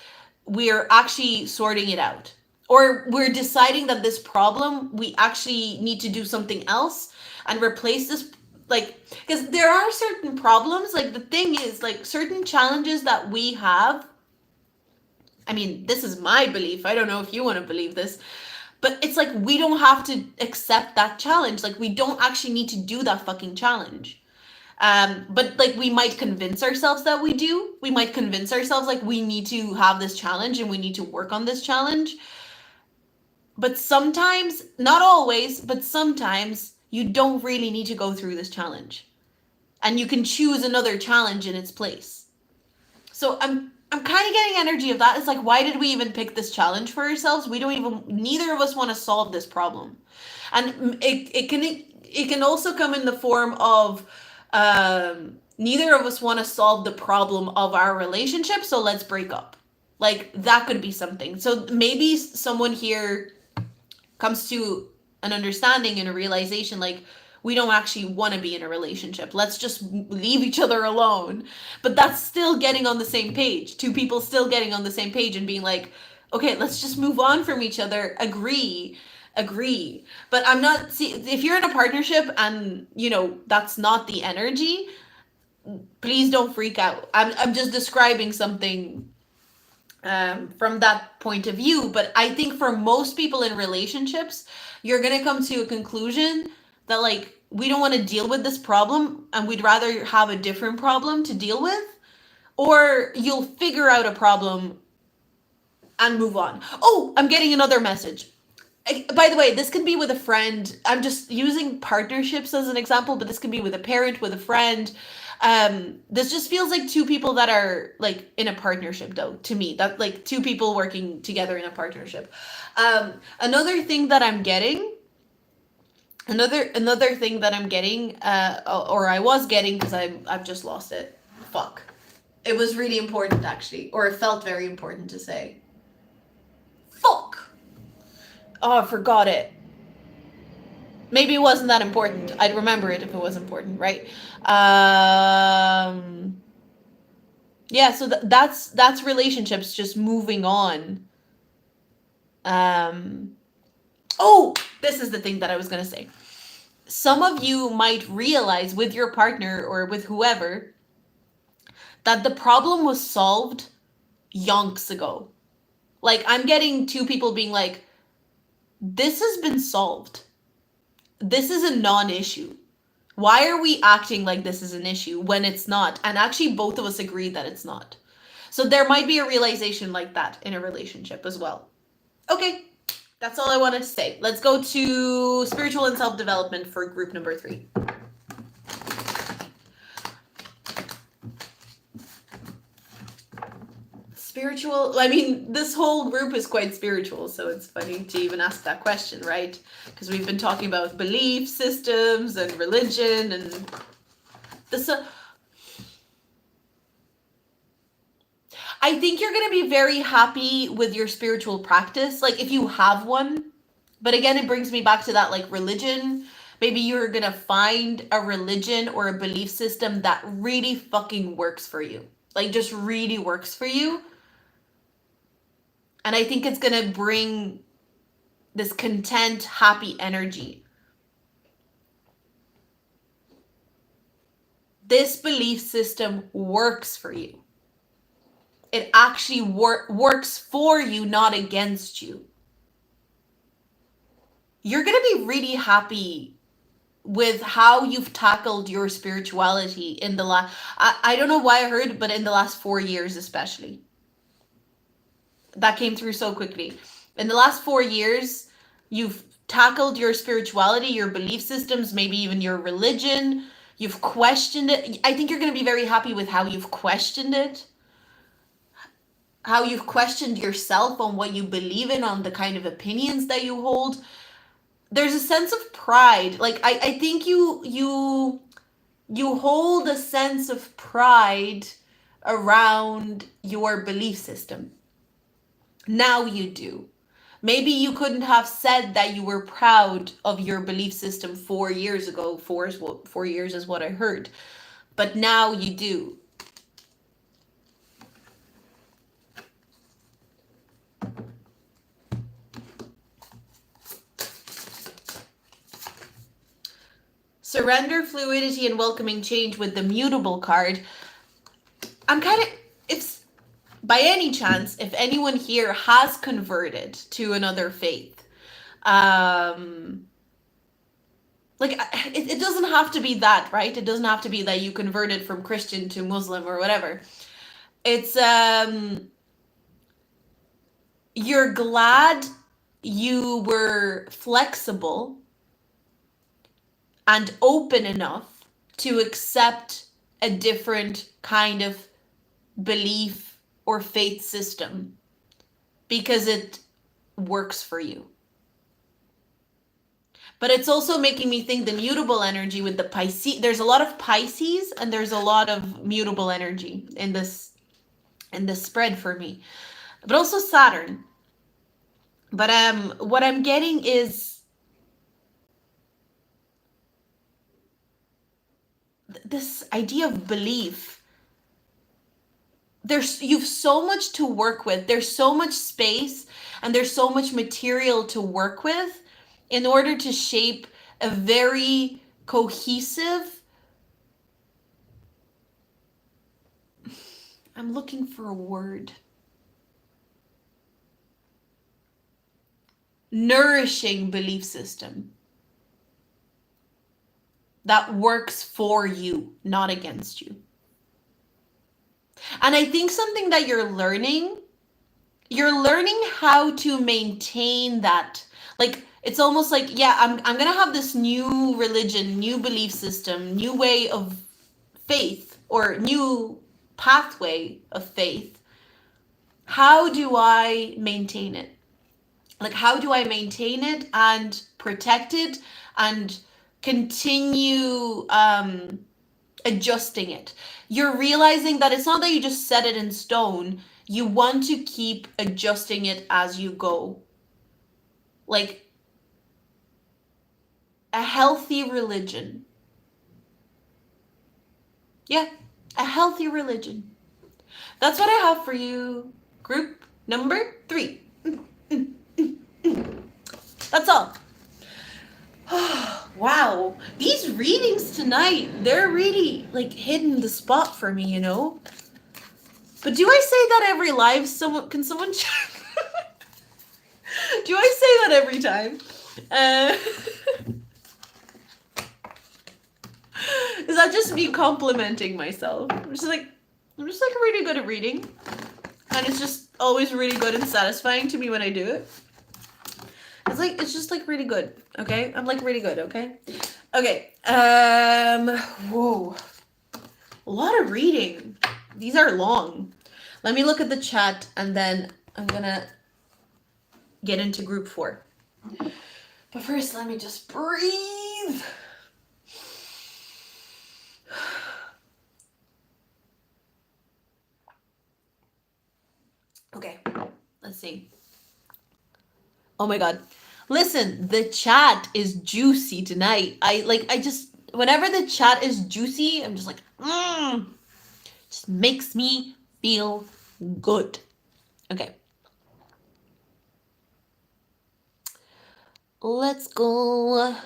we're actually sorting it out. Or we're deciding that this problem, we actually need to do something else and replace this. Like, because there are certain problems, like the thing is, like certain challenges that we have, I mean, this is my belief. I don't know if you want to believe this, but it's like we don't have to accept that challenge. Like we don't actually need to do that fucking challenge. But like we might convince ourselves that we do. We might convince ourselves like we need to have this challenge and we need to work on this challenge. But sometimes, not always, but sometimes you don't really need to go through this challenge. And you can choose another challenge in its place. So I'm kind of getting energy of that. It's like, why did we even pick this challenge for ourselves? Neither of us want to solve this problem. And it can also come in the form of neither of us want to solve the problem of our relationship, so let's break up. Like that could be something. So maybe someone here comes to an understanding and a realization like, we don't actually want to be in a relationship. Let's just leave each other alone. But that's still getting on the same page. Two people still getting on the same page and being like, okay, let's just move on from each other. Agree. But I'm not, see, if you're in a partnership and, you know, that's not the energy, please don't freak out. I'm just describing something from that point of view. But I think for most people in relationships, you're going to come to a conclusion that like we don't want to deal with this problem and we'd rather have a different problem to deal with, or you'll figure out a problem and move on. Oh, I'm getting another message. By the way, this can be with a friend. I'm just using partnerships as an example, but this can be with a parent, with a friend. This just feels like two people that are like in a partnership though, to me. That like two people working together in a partnership. Another thing that I'm getting, Another thing that I'm getting, or I was getting, because I've just lost it. Fuck. It was really important actually, or it felt very important to say. Fuck. Oh, I forgot it. Maybe it wasn't that important. I'd remember it if it was important, right? Yeah. So that's relationships just moving on. Oh, this is the thing that I was going to say. Some of you might realize with your partner or with whoever that the problem was solved yonks ago. Like, I'm getting two people being like, this has been solved. This is a non-issue. Why are we acting like this is an issue when it's not? And actually, both of us agree that it's not. So there might be a realization like that in a relationship as well. Okay, that's all I wanted to say. Let's go to spiritual and self-development for group number 3. Spiritual, I mean, this whole group is quite spiritual, so it's funny to even ask that question, right? Because we've been talking about belief systems and religion and this. I think you're going to be very happy with your spiritual practice, like if you have one. But again, it brings me back to that, like, religion. Maybe you're going to find a religion or a belief system that really fucking works for you. Like, just really works for you. And I think it's going to bring this content, happy energy. This belief system works for you. It actually works for you, not against you. You're going to be really happy with how you've tackled your spirituality in the last, I don't know why I heard, but in the last 4 years especially. That came through so quickly. In the last 4 years, you've tackled your spirituality, your belief systems, maybe even your religion. You've questioned it. I think you're going to be very happy with how you've questioned it. How you've questioned yourself on what you believe in, on the kind of opinions that you hold. There's a sense of pride. Like, I think you hold a sense of pride around your belief system. Now you do. Maybe you couldn't have said that you were proud of your belief system 4 years ago. 4 years is what I heard. But now you do. Surrender, fluidity, and welcoming change with the mutable card. I'm kind of, it's, by any chance, if anyone here has converted to another faith, like, it doesn't have to be that, right? It doesn't have to be that you converted from Christian to Muslim or whatever. It's, you're glad you were flexible and open enough to accept a different kind of belief or faith system because it works for you. But it's also making me think the mutable energy with the Pisces. There's a lot of Pisces and there's a lot of mutable energy in this spread for me. But also Saturn. But what I'm getting is this idea of belief. You've so much to work with. There's so much space and there's so much material to work with in order to shape a very cohesive, I'm looking for a word, nourishing belief system that works for you, not against you. And I think something that you're learning how to maintain that. Like, it's almost like, yeah, I'm going to have this new religion, new belief system, new way of faith, or new pathway of faith. How do I maintain it? Like, how do I maintain it and protect it and continue adjusting it? You're realizing that it's not that you just set it in stone. You want to keep adjusting it as you go. Like a healthy religion. Yeah, a healthy religion. That's what I have for you, group number 3. That's all. Wow, these readings tonight, they're really like hitting the spot for me, you know? But do I say that every live? Can someone check? Do I say that every time? Is that just me complimenting myself? I'm just like really good at reading. And it's just always really good and satisfying to me when I do it. It's just like really good, okay? I'm like really good, okay? Okay, whoa. A lot of reading. These are long. Let me look at the chat and then I'm gonna get into group 4. But first, let me just breathe. Okay, let's see. Oh my god. Listen, the chat is juicy tonight. Whenever the chat is juicy, I'm just like, just makes me feel good. Okay. Let's go.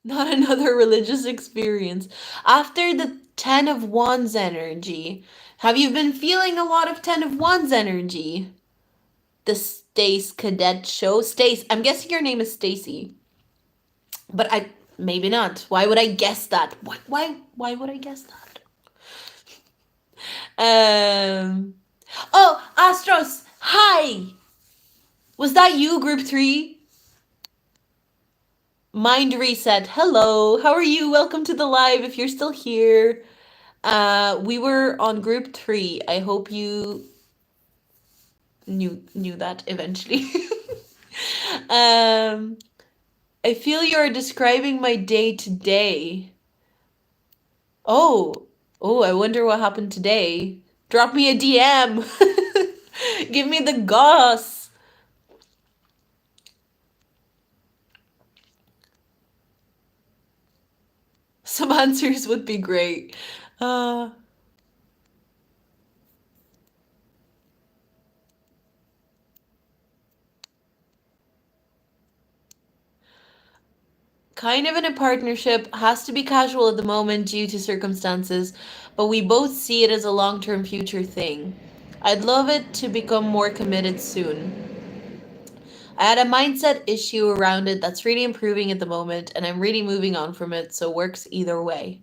Not another religious experience. After the 10 of Wands energy, have you been feeling a lot of 10 of Wands energy? The Stace Cadet show. Stace, I'm guessing your name is Stacy. But maybe not. Why would I guess that? Why would I guess that? Oh, Astros, hi! Was that you, group 3? Mind Reset, hello. How are you? Welcome to the live if you're still here. We were on group 3. I hope you knew that eventually. I feel you're describing my day today. Oh, I wonder what happened today. Drop me a DM. Give me the goss. Some answers would be great. Kind of in a partnership, has to be casual at the moment due to circumstances, but we both see it as a long-term future thing. I'd love it to become more committed soon. I had a mindset issue around it that's really improving at the moment, and I'm really moving on from it, so works either way.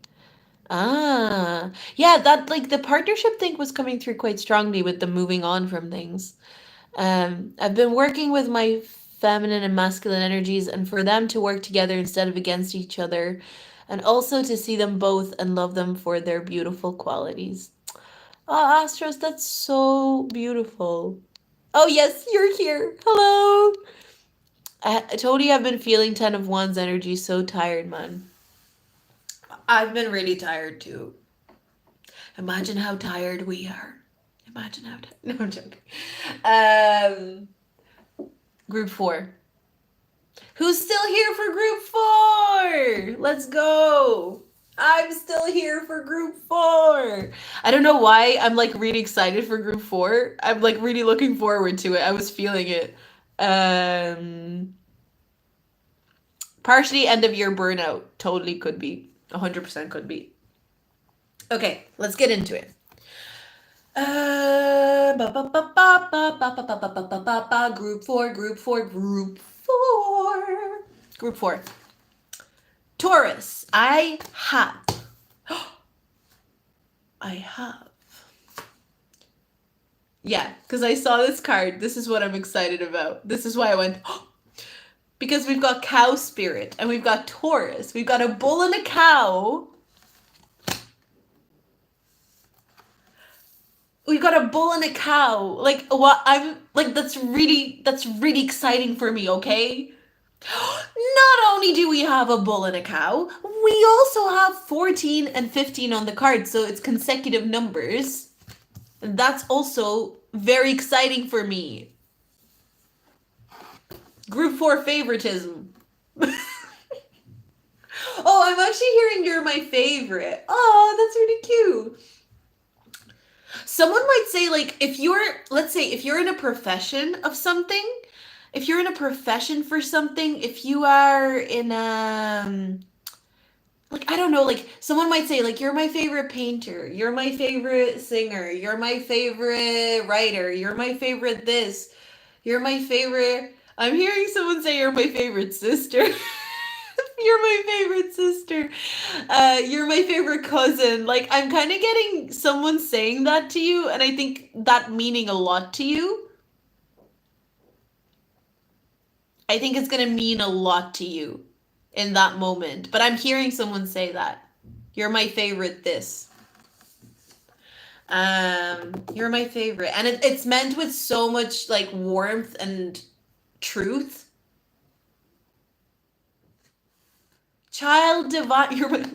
Ah, yeah, that like the partnership thing was coming through quite strongly with the moving on from things. I've been working with my feminine and masculine energies, and for them to work together instead of against each other, and also to see them both and love them for their beautiful qualities. Oh, Astros, that's so beautiful. Oh, yes, you're here. Hello. I told you I've been feeling 10 of Wands energy, so tired, man. I've been really tired too. Imagine how tired we are. Imagine how tired. No, I'm joking. Group 4. Who's still here for group 4? Let's go. I'm still here for group 4. I don't know why I'm like really excited for group 4. I'm like really looking forward to it. I was feeling it. Partially end of year burnout. Totally could be. 100% could be. Okay, let's get into it. Group 4. Group 4. Taurus, I have. Yeah, because I saw this card. This is what I'm excited about. This is why I went, because we've got cow spirit and we've got Taurus. We've got a bull and a cow. We've got a bull and a cow. Like, what? I'm like, that's really exciting for me, okay? Not only do we have a bull and a cow, we also have 14 and 15 on the card, so it's consecutive numbers. And that's also very exciting for me. Group 4 favoritism. Oh, I'm actually hearing you're my favorite. Oh, that's really cute. Someone might say, like, let's say, if you're in a profession of something, if you're in a profession for something, if you are in like, I don't know, like someone might say like, you're my favorite painter, you're my favorite singer, you're my favorite writer, you're my favorite this, you're my favorite. I'm hearing someone say you're my favorite sister. You're my favorite sister. You're my favorite cousin. Like, I'm kind of getting someone saying that to you, and I think that meaning a lot to you. I think it's gonna mean a lot to you in that moment. But I'm hearing someone say that. You're my favorite this. You're my favorite. And it's meant with so much like warmth and truth. Child divine, you're my,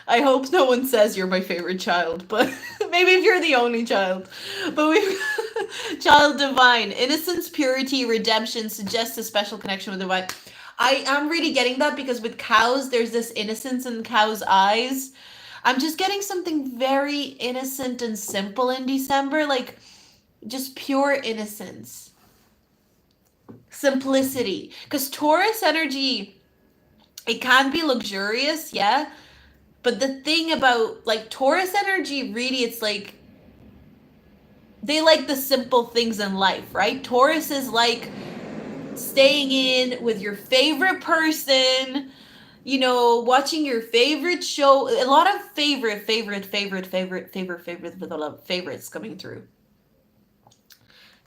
I hope no one says you're my favorite child, but maybe if you're the only child. But we child divine, innocence, purity, redemption suggests a special connection with the divine. I am really getting that because with cows, there's this innocence in cows' eyes. I'm just getting something very innocent and simple in December, like just pure innocence, simplicity. Because Taurus energy, it can be luxurious, yeah. But the thing about like Taurus energy, really, it's like they like the simple things in life, right? Taurus is like staying in with your favorite person, you know, watching your favorite show. A lot of favorites coming through.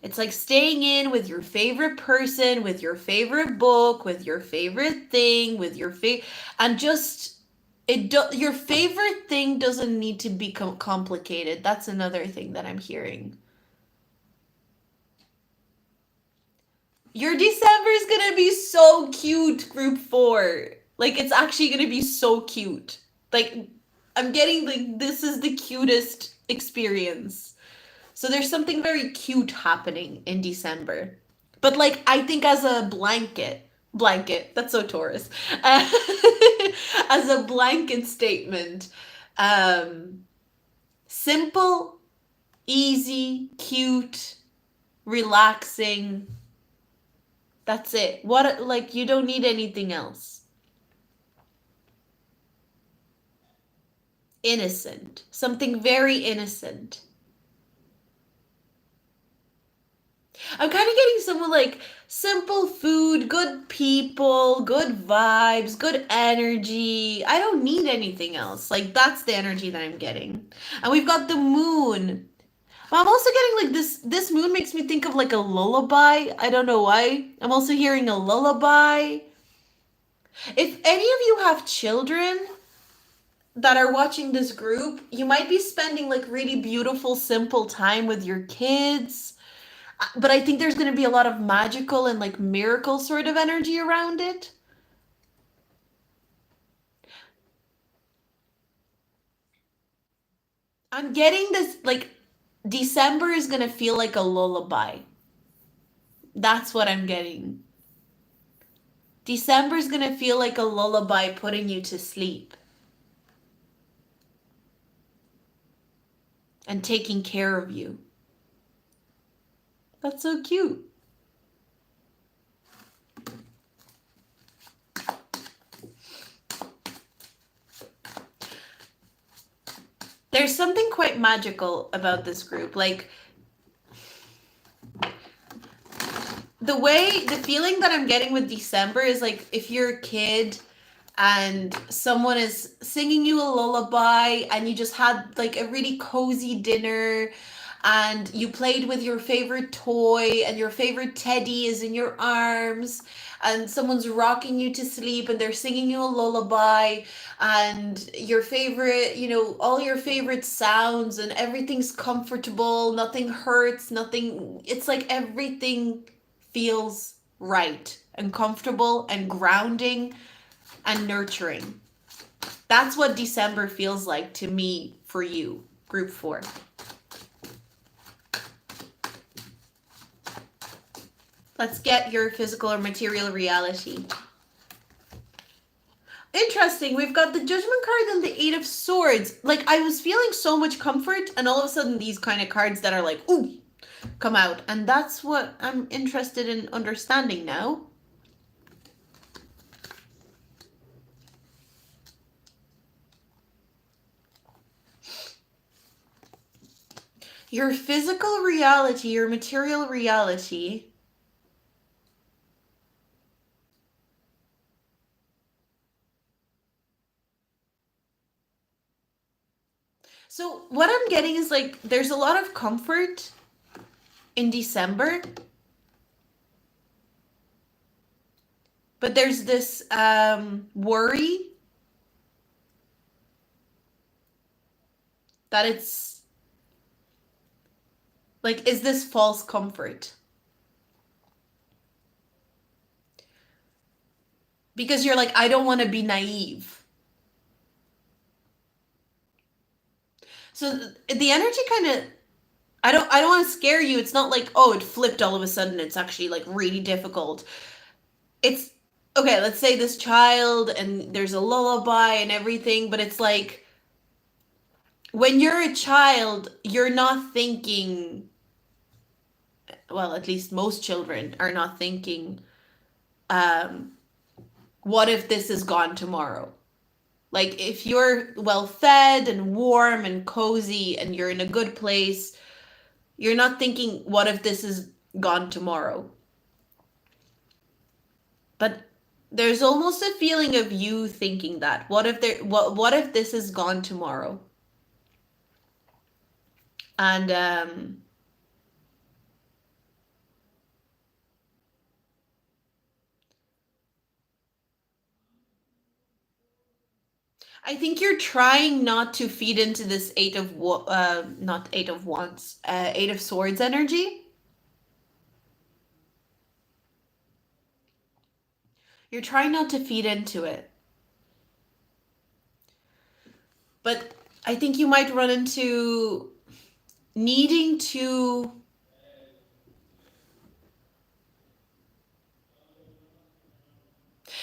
It's like staying in with your favorite person, with your favorite book, with your favorite thing, with your and just your favorite thing doesn't need to become complicated. That's another thing that I'm hearing. Your December is gonna be so cute, group 4. Like, it's actually gonna be so cute. Like, I'm getting like this is the cutest experience. So there's something very cute happening in December. But like, I think as a blanket, that's so Taurus. As a blanket statement, simple, easy, cute, relaxing. That's it. What, like, you don't need anything else. Innocent. Something very innocent. I'm kind of getting someone like simple food, good people, good vibes, good energy. I don't need anything else. Like, that's the energy that I'm getting. And we've got the moon. But I'm also getting like this moon makes me think of like a lullaby. I don't know why. I'm also hearing a lullaby. If any of you have children that are watching this group, you might be spending like really beautiful, simple time with your kids. But I think there's going to be a lot of magical and like miracle sort of energy around it. I'm getting this like December is going to feel like a lullaby. That's what I'm getting. December is going to feel like a lullaby putting you to sleep and taking care of you. That's so cute. There's something quite magical about this group. Like, the feeling that I'm getting with December is like if you're a kid and someone is singing you a lullaby and you just had like a really cozy dinner and you played with your favorite toy and your favorite teddy is in your arms and someone's rocking you to sleep and they're singing you a lullaby and your favorite, you know, all your favorite sounds and everything's comfortable, nothing hurts, nothing, it's like everything feels right and comfortable and grounding and nurturing. That's what December feels like to me for you, group 4. Let's get your physical or material reality. Interesting. We've got the Judgment card and the 8 of Swords. Like, I was feeling so much comfort, and all of a sudden these kind of cards that are like, ooh, come out. And that's what I'm interested in understanding now. Your physical reality, your material reality. So what I'm getting is like there's a lot of comfort in December, but there's this worry that it's like, is this false comfort? Because you're like, I don't want to be naive. So the energy kind of, I don't want to scare you. It's not like, oh, it flipped all of a sudden. It's actually like really difficult. It's okay, let's say this child and there's a lullaby and everything, but it's like when you're a child, you're not thinking, well, at least most children are not thinking, um, what if this is gone tomorrow? Like if you're well fed and warm and cozy and you're in a good place, you're not thinking, what if this is gone tomorrow? But there's almost a feeling of you thinking that. What if this is gone tomorrow? And I think you're trying not to feed into this not eight of wands, eight of swords energy. You're trying not to feed into it. But I think you might run into needing to,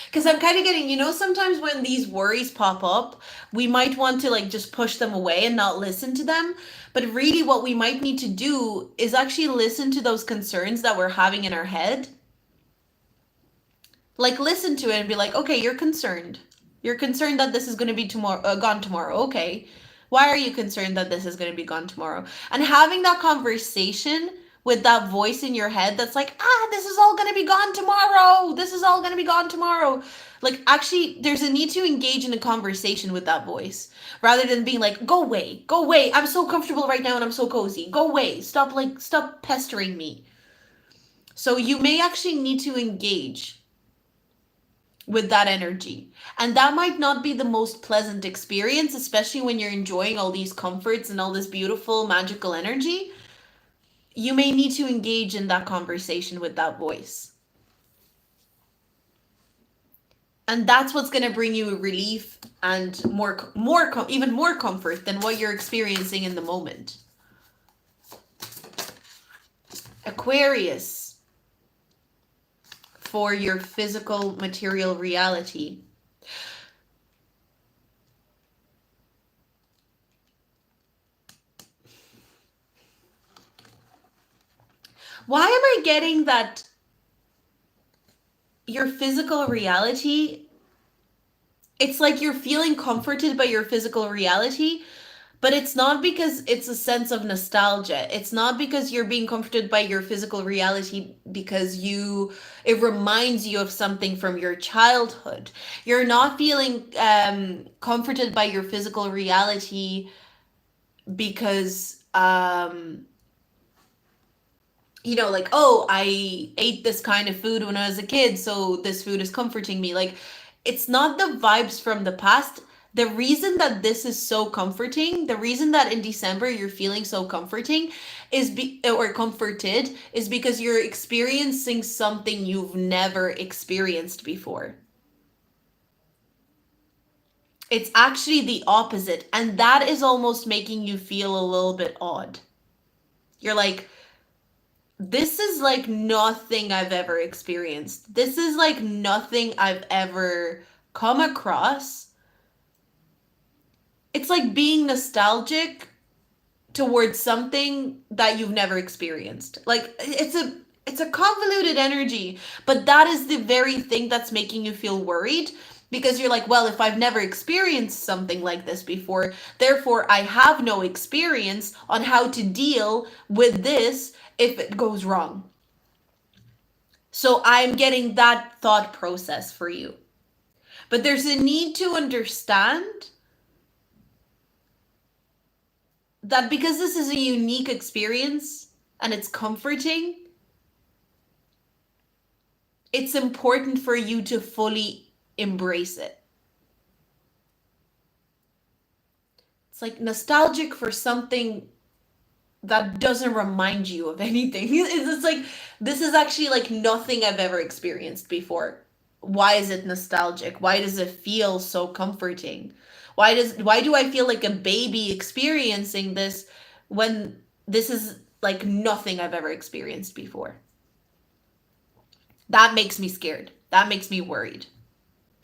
because I'm kind of getting, sometimes when these worries pop up, we might want to like just push them away and not listen to them. But really, what we might need to do is actually listen to those concerns that we're having in our head. Like, listen to it and be like, okay, you're concerned. You're concerned that this is going to be gone tomorrow. Okay. Why are you concerned that this is going to be gone tomorrow? And having that conversation with that voice in your head that's like, this is all going to be gone tomorrow. This is all going to be gone tomorrow. Like, actually, there's a need to engage in a conversation with that voice rather than being like, go away, go away. I'm so comfortable right now and I'm so cozy. Go away. Stop pestering me. So you may actually need to engage with that energy. And that might not be the most pleasant experience, especially when you're enjoying all these comforts and all this beautiful magical energy. You may need to engage in that conversation with that voice. And that's what's going to bring you relief and even more comfort than what you're experiencing in the moment. Aquarius, for your physical material reality. Why am I getting that your physical reality, it's like you're feeling comforted by your physical reality, but it's not because it's a sense of nostalgia. It's not because you're being comforted by your physical reality because it reminds you of something from your childhood. You're not feeling comforted by your physical reality because like, oh, I ate this kind of food when I was a kid, so this food is comforting me. Like, it's not the vibes from the past. The reason that this is so comforting, the reason that in December you're feeling so comforting or comforted is because you're experiencing something you've never experienced before. It's actually the opposite, and that is almost making you feel a little bit odd. You're like, this is like nothing I've ever experienced. This is like nothing I've ever come across. It's like being nostalgic towards something that you've never experienced. Like It's a convoluted energy, but that is the very thing that's making you feel worried, because you're like, well, if I've never experienced something like this before, therefore I have no experience on how to deal with this if it goes wrong. So I'm getting that thought process for you. But there's a need to understand that because this is a unique experience and it's comforting, it's important for you to fully embrace it. It's like nostalgic for something that doesn't remind you of anything. It's like, this is actually like nothing I've ever experienced before. Why is it nostalgic? Why does it feel so comforting? Why do I feel like a baby experiencing this when this is like nothing I've ever experienced before? That makes me scared. That makes me worried.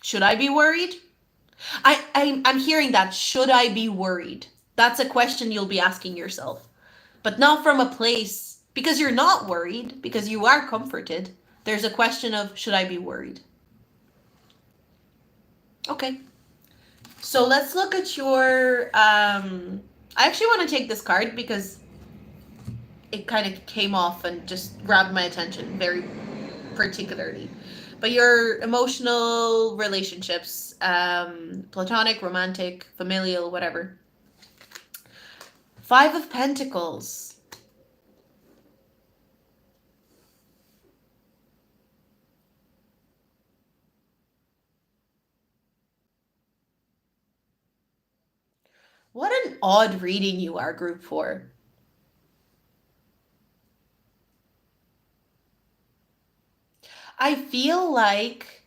Should I be worried? I'm hearing that. Should I be worried? That's a question you'll be asking yourself. But not from a place, because you're not worried, because you are comforted. There's a question of, should I be worried? Okay. So let's look at your, I actually want to take this card because it kind of came off and just grabbed my attention very particularly. But your emotional relationships, platonic, romantic, familial, whatever. 5 of Pentacles. What an odd reading you are, group 4. I feel like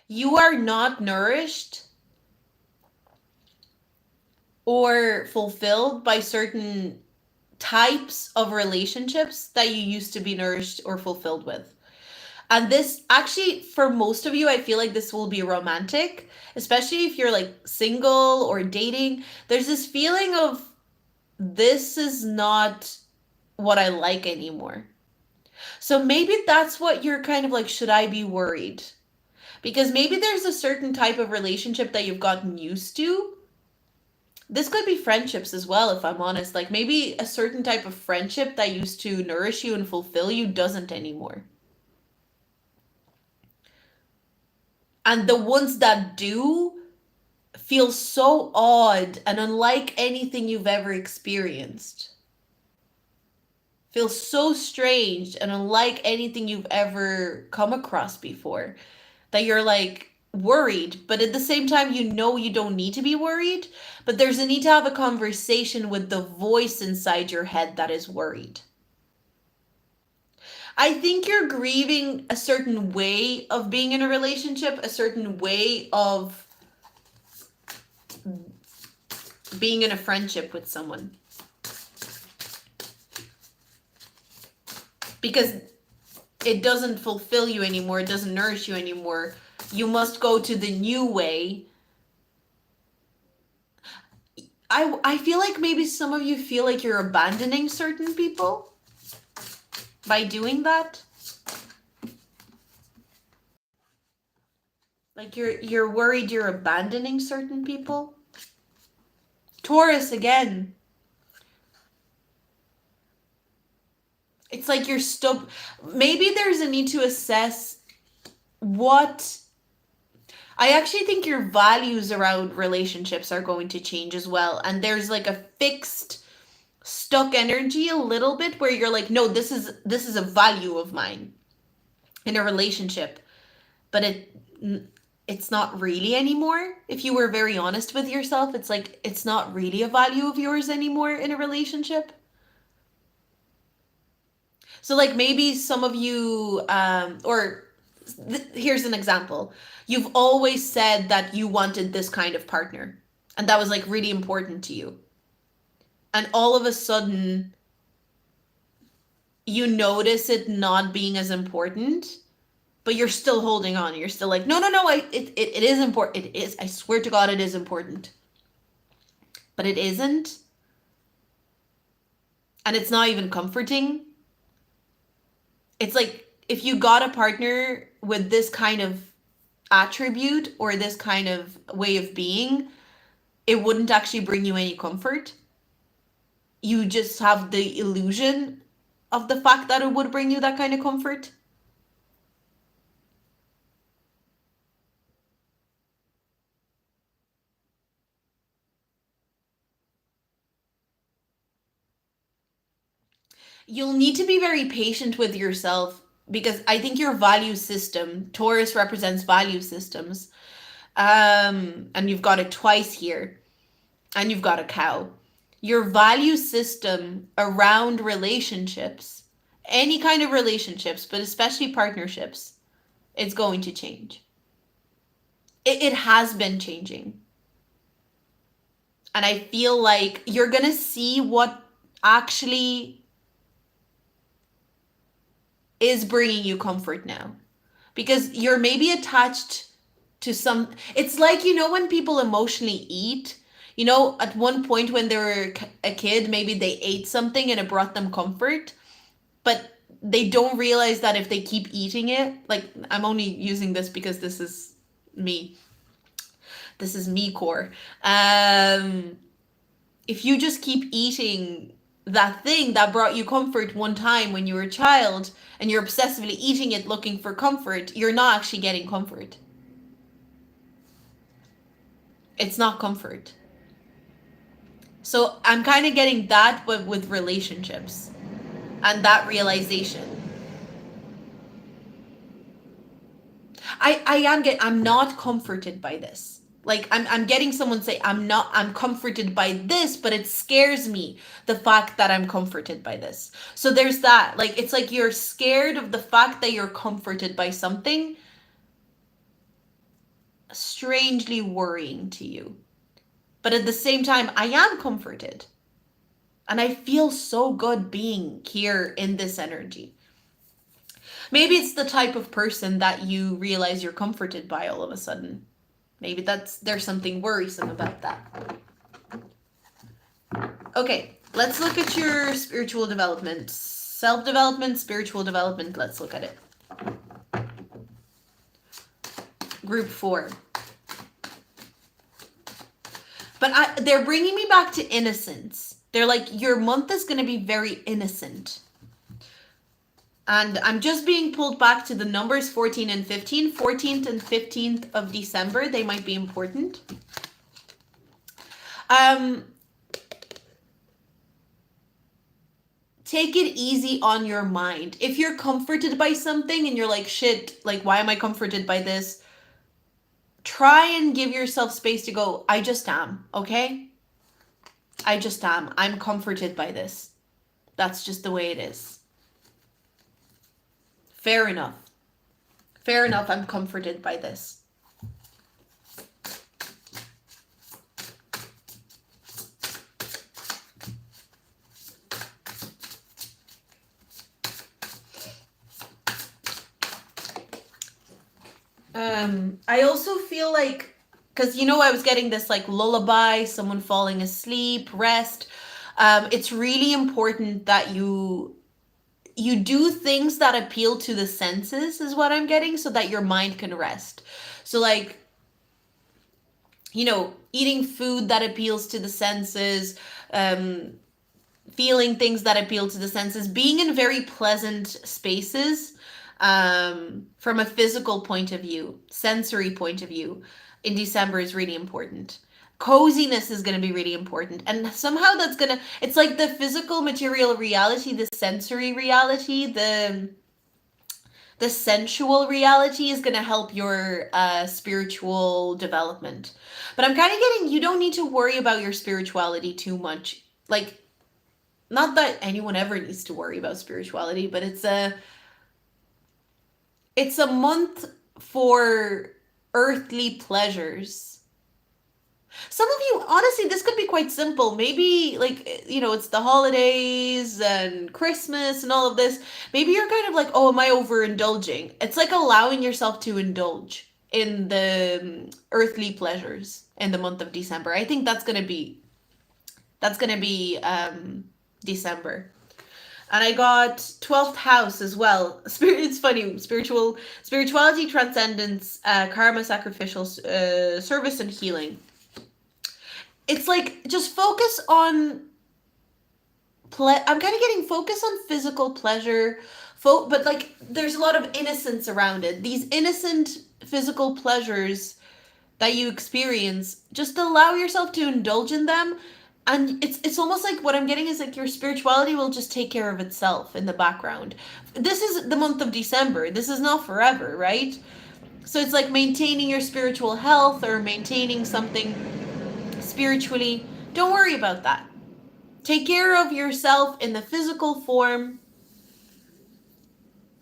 you are not nourished or fulfilled by certain types of relationships that you used to be nourished or fulfilled with. And this actually, for most of you, I feel like this will be romantic, especially if you're like single or dating. There's this feeling of, this is not what I like anymore. So maybe that's what you're kind of like, should I be worried? Because maybe there's a certain type of relationship that you've gotten used to. This could be friendships as well, if I'm honest. Like maybe a certain type of friendship that used to nourish you and fulfill you doesn't anymore. And the ones that do feel so odd and unlike anything you've ever experienced. Feel so strange and unlike anything you've ever come across before, that you're like worried, but at the same time you know you don't need to be worried, but there's a need to have a conversation with the voice inside your head that is worried. I think you're grieving a certain way of being in a relationship, a certain way of being in a friendship with someone. Because it doesn't fulfill you anymore, it doesn't nourish you anymore. You must go to the new way. I feel like maybe some of you feel like you're abandoning certain people by doing that. Like you're worried you're abandoning certain people. Taurus again. It's like you're still, maybe there's a need to assess what, I actually think your values around relationships are going to change as well. And there's like a fixed, stuck energy a little bit where you're like, no, this is a value of mine in a relationship. But it's not really anymore. If you were very honest with yourself, it's like, it's not really a value of yours anymore in a relationship. So like maybe some of you, here's an example. You've always said that you wanted this kind of partner, and that was like really important to you. And all of a sudden, you notice it not being as important, but you're still holding on. You're still like, no, it is important. It is. I swear to God, it is important. But it isn't. and it's not even comforting. It's like if you got a partner with this kind of attribute or this kind of way of being, it wouldn't actually bring you any comfort. You just have the illusion of the fact that it would bring you that kind of comfort. You'll need to be very patient with yourself because I think your value system, Taurus represents value systems, and you've got it twice here, and you've got a cow. Your value system around relationships, any kind of relationships, but especially partnerships, it's going to change. It has been changing. And I feel like you're going to see what actually is bringing you comfort now. Because you're maybe attached to some. It's like, when people emotionally eat, at one point when they were a kid, maybe they ate something and it brought them comfort, but they don't realize that if they keep eating it, like, I'm only using this because this is me. This is me core. If you just keep eating that thing that brought you comfort one time when you were a child and you're obsessively eating it looking for comfort, you're not actually getting comfort. It's not comfort. So I'm kind of getting that, but with relationships and that realization. I'm not comforted by this. Like I'm getting someone say I'm comforted by this, but it scares me, the fact that I'm comforted by this. So there's that. Like it's like you're scared of the fact that you're comforted by something strangely worrying to you. But at the same time, I am comforted. And I feel so good being here in this energy. Maybe it's the type of person that you realize you're comforted by all of a sudden. Maybe there's something worrisome about that. Okay, let's look at your spiritual development. Self-development, spiritual development, let's look at it. Group 4. But they're bringing me back to innocence. They're like, your month is going to be very innocent. And I'm just being pulled back to the numbers 14 and 15. 14th and 15th of December, they might be important. Take it easy on your mind. If you're comforted by something and you're like, shit, like, why am I comforted by this? Try and give yourself space to go, I just am, okay? I just am. I'm comforted by this. That's just the way it is. Fair enough. Fair enough, I'm comforted by this. I also feel like, because I was getting this like lullaby, someone falling asleep, rest. It's really important that you do things that appeal to the senses, is what I'm getting, so that your mind can rest. So like, eating food that appeals to the senses, feeling things that appeal to the senses, being in very pleasant spaces, from a physical point of view, sensory point of view, in December is really important. Coziness is going to be really important. And somehow it's like the physical material reality, the sensory reality, the sensual reality is going to help your spiritual development. But I'm kind of getting, you don't need to worry about your spirituality too much. Like, not that anyone ever needs to worry about spirituality, but it's a month for earthly pleasures. Some of you, honestly, this could be quite simple. Maybe, like, it's the holidays and Christmas and all of this. Maybe you're kind of like, oh, am I overindulging? It's like allowing yourself to indulge in the earthly pleasures in the month of December. I think that's going to be December. And I got 12th house as well. It's funny. Spirituality, transcendence, karma, sacrificial service, and healing. It's like just focus on I'm kind of getting focus on physical pleasure, but like there's a lot of innocence around it. These innocent physical pleasures that you experience, just allow yourself to indulge in them, and it's almost like what I'm getting is like your spirituality will just take care of itself in the background. This is the month of December. This is not forever, right? So it's like maintaining your spiritual health or maintaining something spiritually. Don't worry about that. Take care of yourself in the physical form.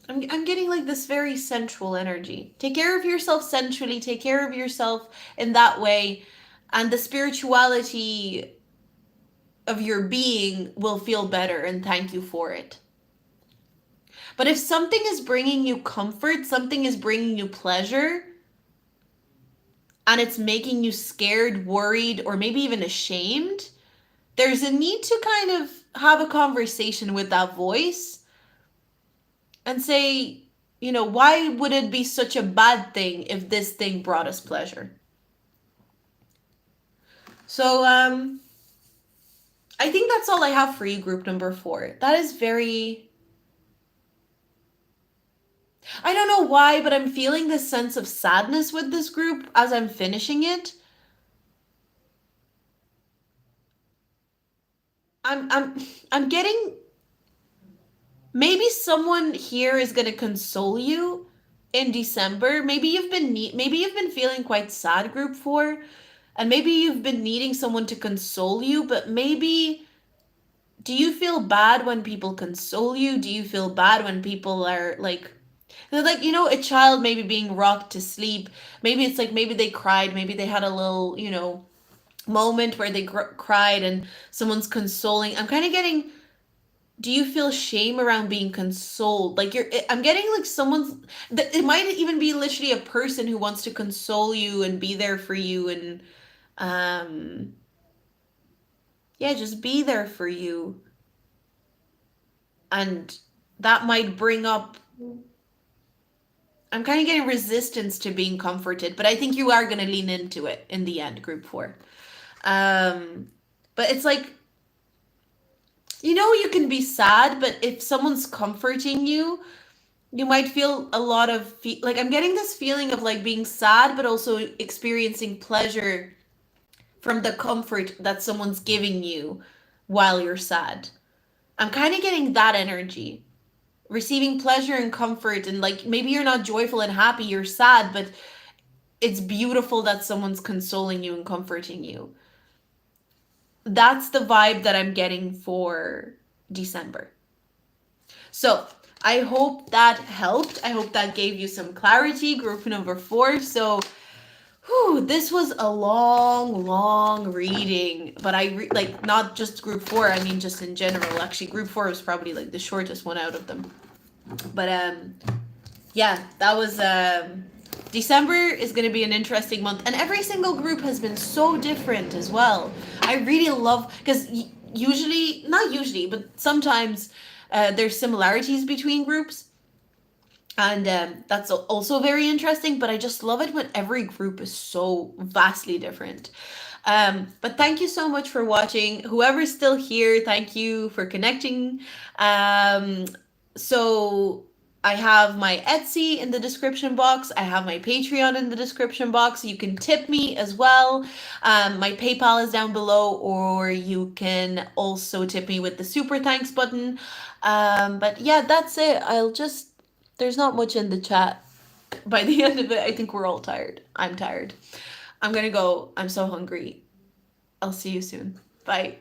I'm getting like this very sensual energy. Take care of yourself sensually, take care of yourself in that way, and the spirituality of your being will feel better and thank you for it. But if something is bringing you comfort, something is bringing you pleasure, and it's making you scared, worried, or maybe even ashamed, there's a need to kind of have a conversation with that voice and say, why would it be such a bad thing if this thing brought us pleasure? So, I think that's all I have for you, group number 4. That is very... I don't know why, but I'm feeling this sense of sadness with this group as I'm finishing it. I'm getting... Maybe someone here is going to console you in December. Maybe you've been feeling quite sad, group 4, and maybe you've been needing someone to console you, but maybe do you feel bad when people console you? Do you feel bad when people are like a child maybe being rocked to sleep? Maybe it's like maybe they cried, maybe they had a little, moment where they cried and someone's consoling. I'm kind of getting, do you feel shame around being consoled? Like I'm getting like it might even be literally a person who wants to console you and be there for you and yeah, just be there for you. And that might bring up, I'm kind of getting resistance to being comforted, but I think you are going to lean into it in the end, group 4. But it's like, you can be sad, but if someone's comforting you, you might feel a lot of, like I'm getting this feeling of like being sad, but also experiencing pleasure from the comfort that someone's giving you while you're sad. I'm kind of getting that energy. Receiving pleasure and comfort, and like maybe you're not joyful and happy, you're sad, but it's beautiful that someone's consoling you and comforting you. That's the vibe that I'm getting for December. So I hope that helped. I hope that gave you some clarity, group number 4. So this was a long reading, but not just group 4, I mean just in general. Actually, group 4 was probably like the shortest one out of them. But yeah, that was December is going to be an interesting month, and every single group has been so different as well. I really love, because not usually, but sometimes there's similarities between groups. And that's also very interesting, but I just love it when every group is so vastly different. But thank you so much for watching. Whoever's still here, thank you for connecting. So I have my Etsy in the description box. I have my Patreon in the description box. You can tip me as well. My PayPal is down below, or you can also tip me with the super thanks button. But yeah, that's it. There's not much in the chat. By the end of it, I think we're all tired. I'm tired. I'm gonna go. I'm so hungry. I'll see you soon. Bye.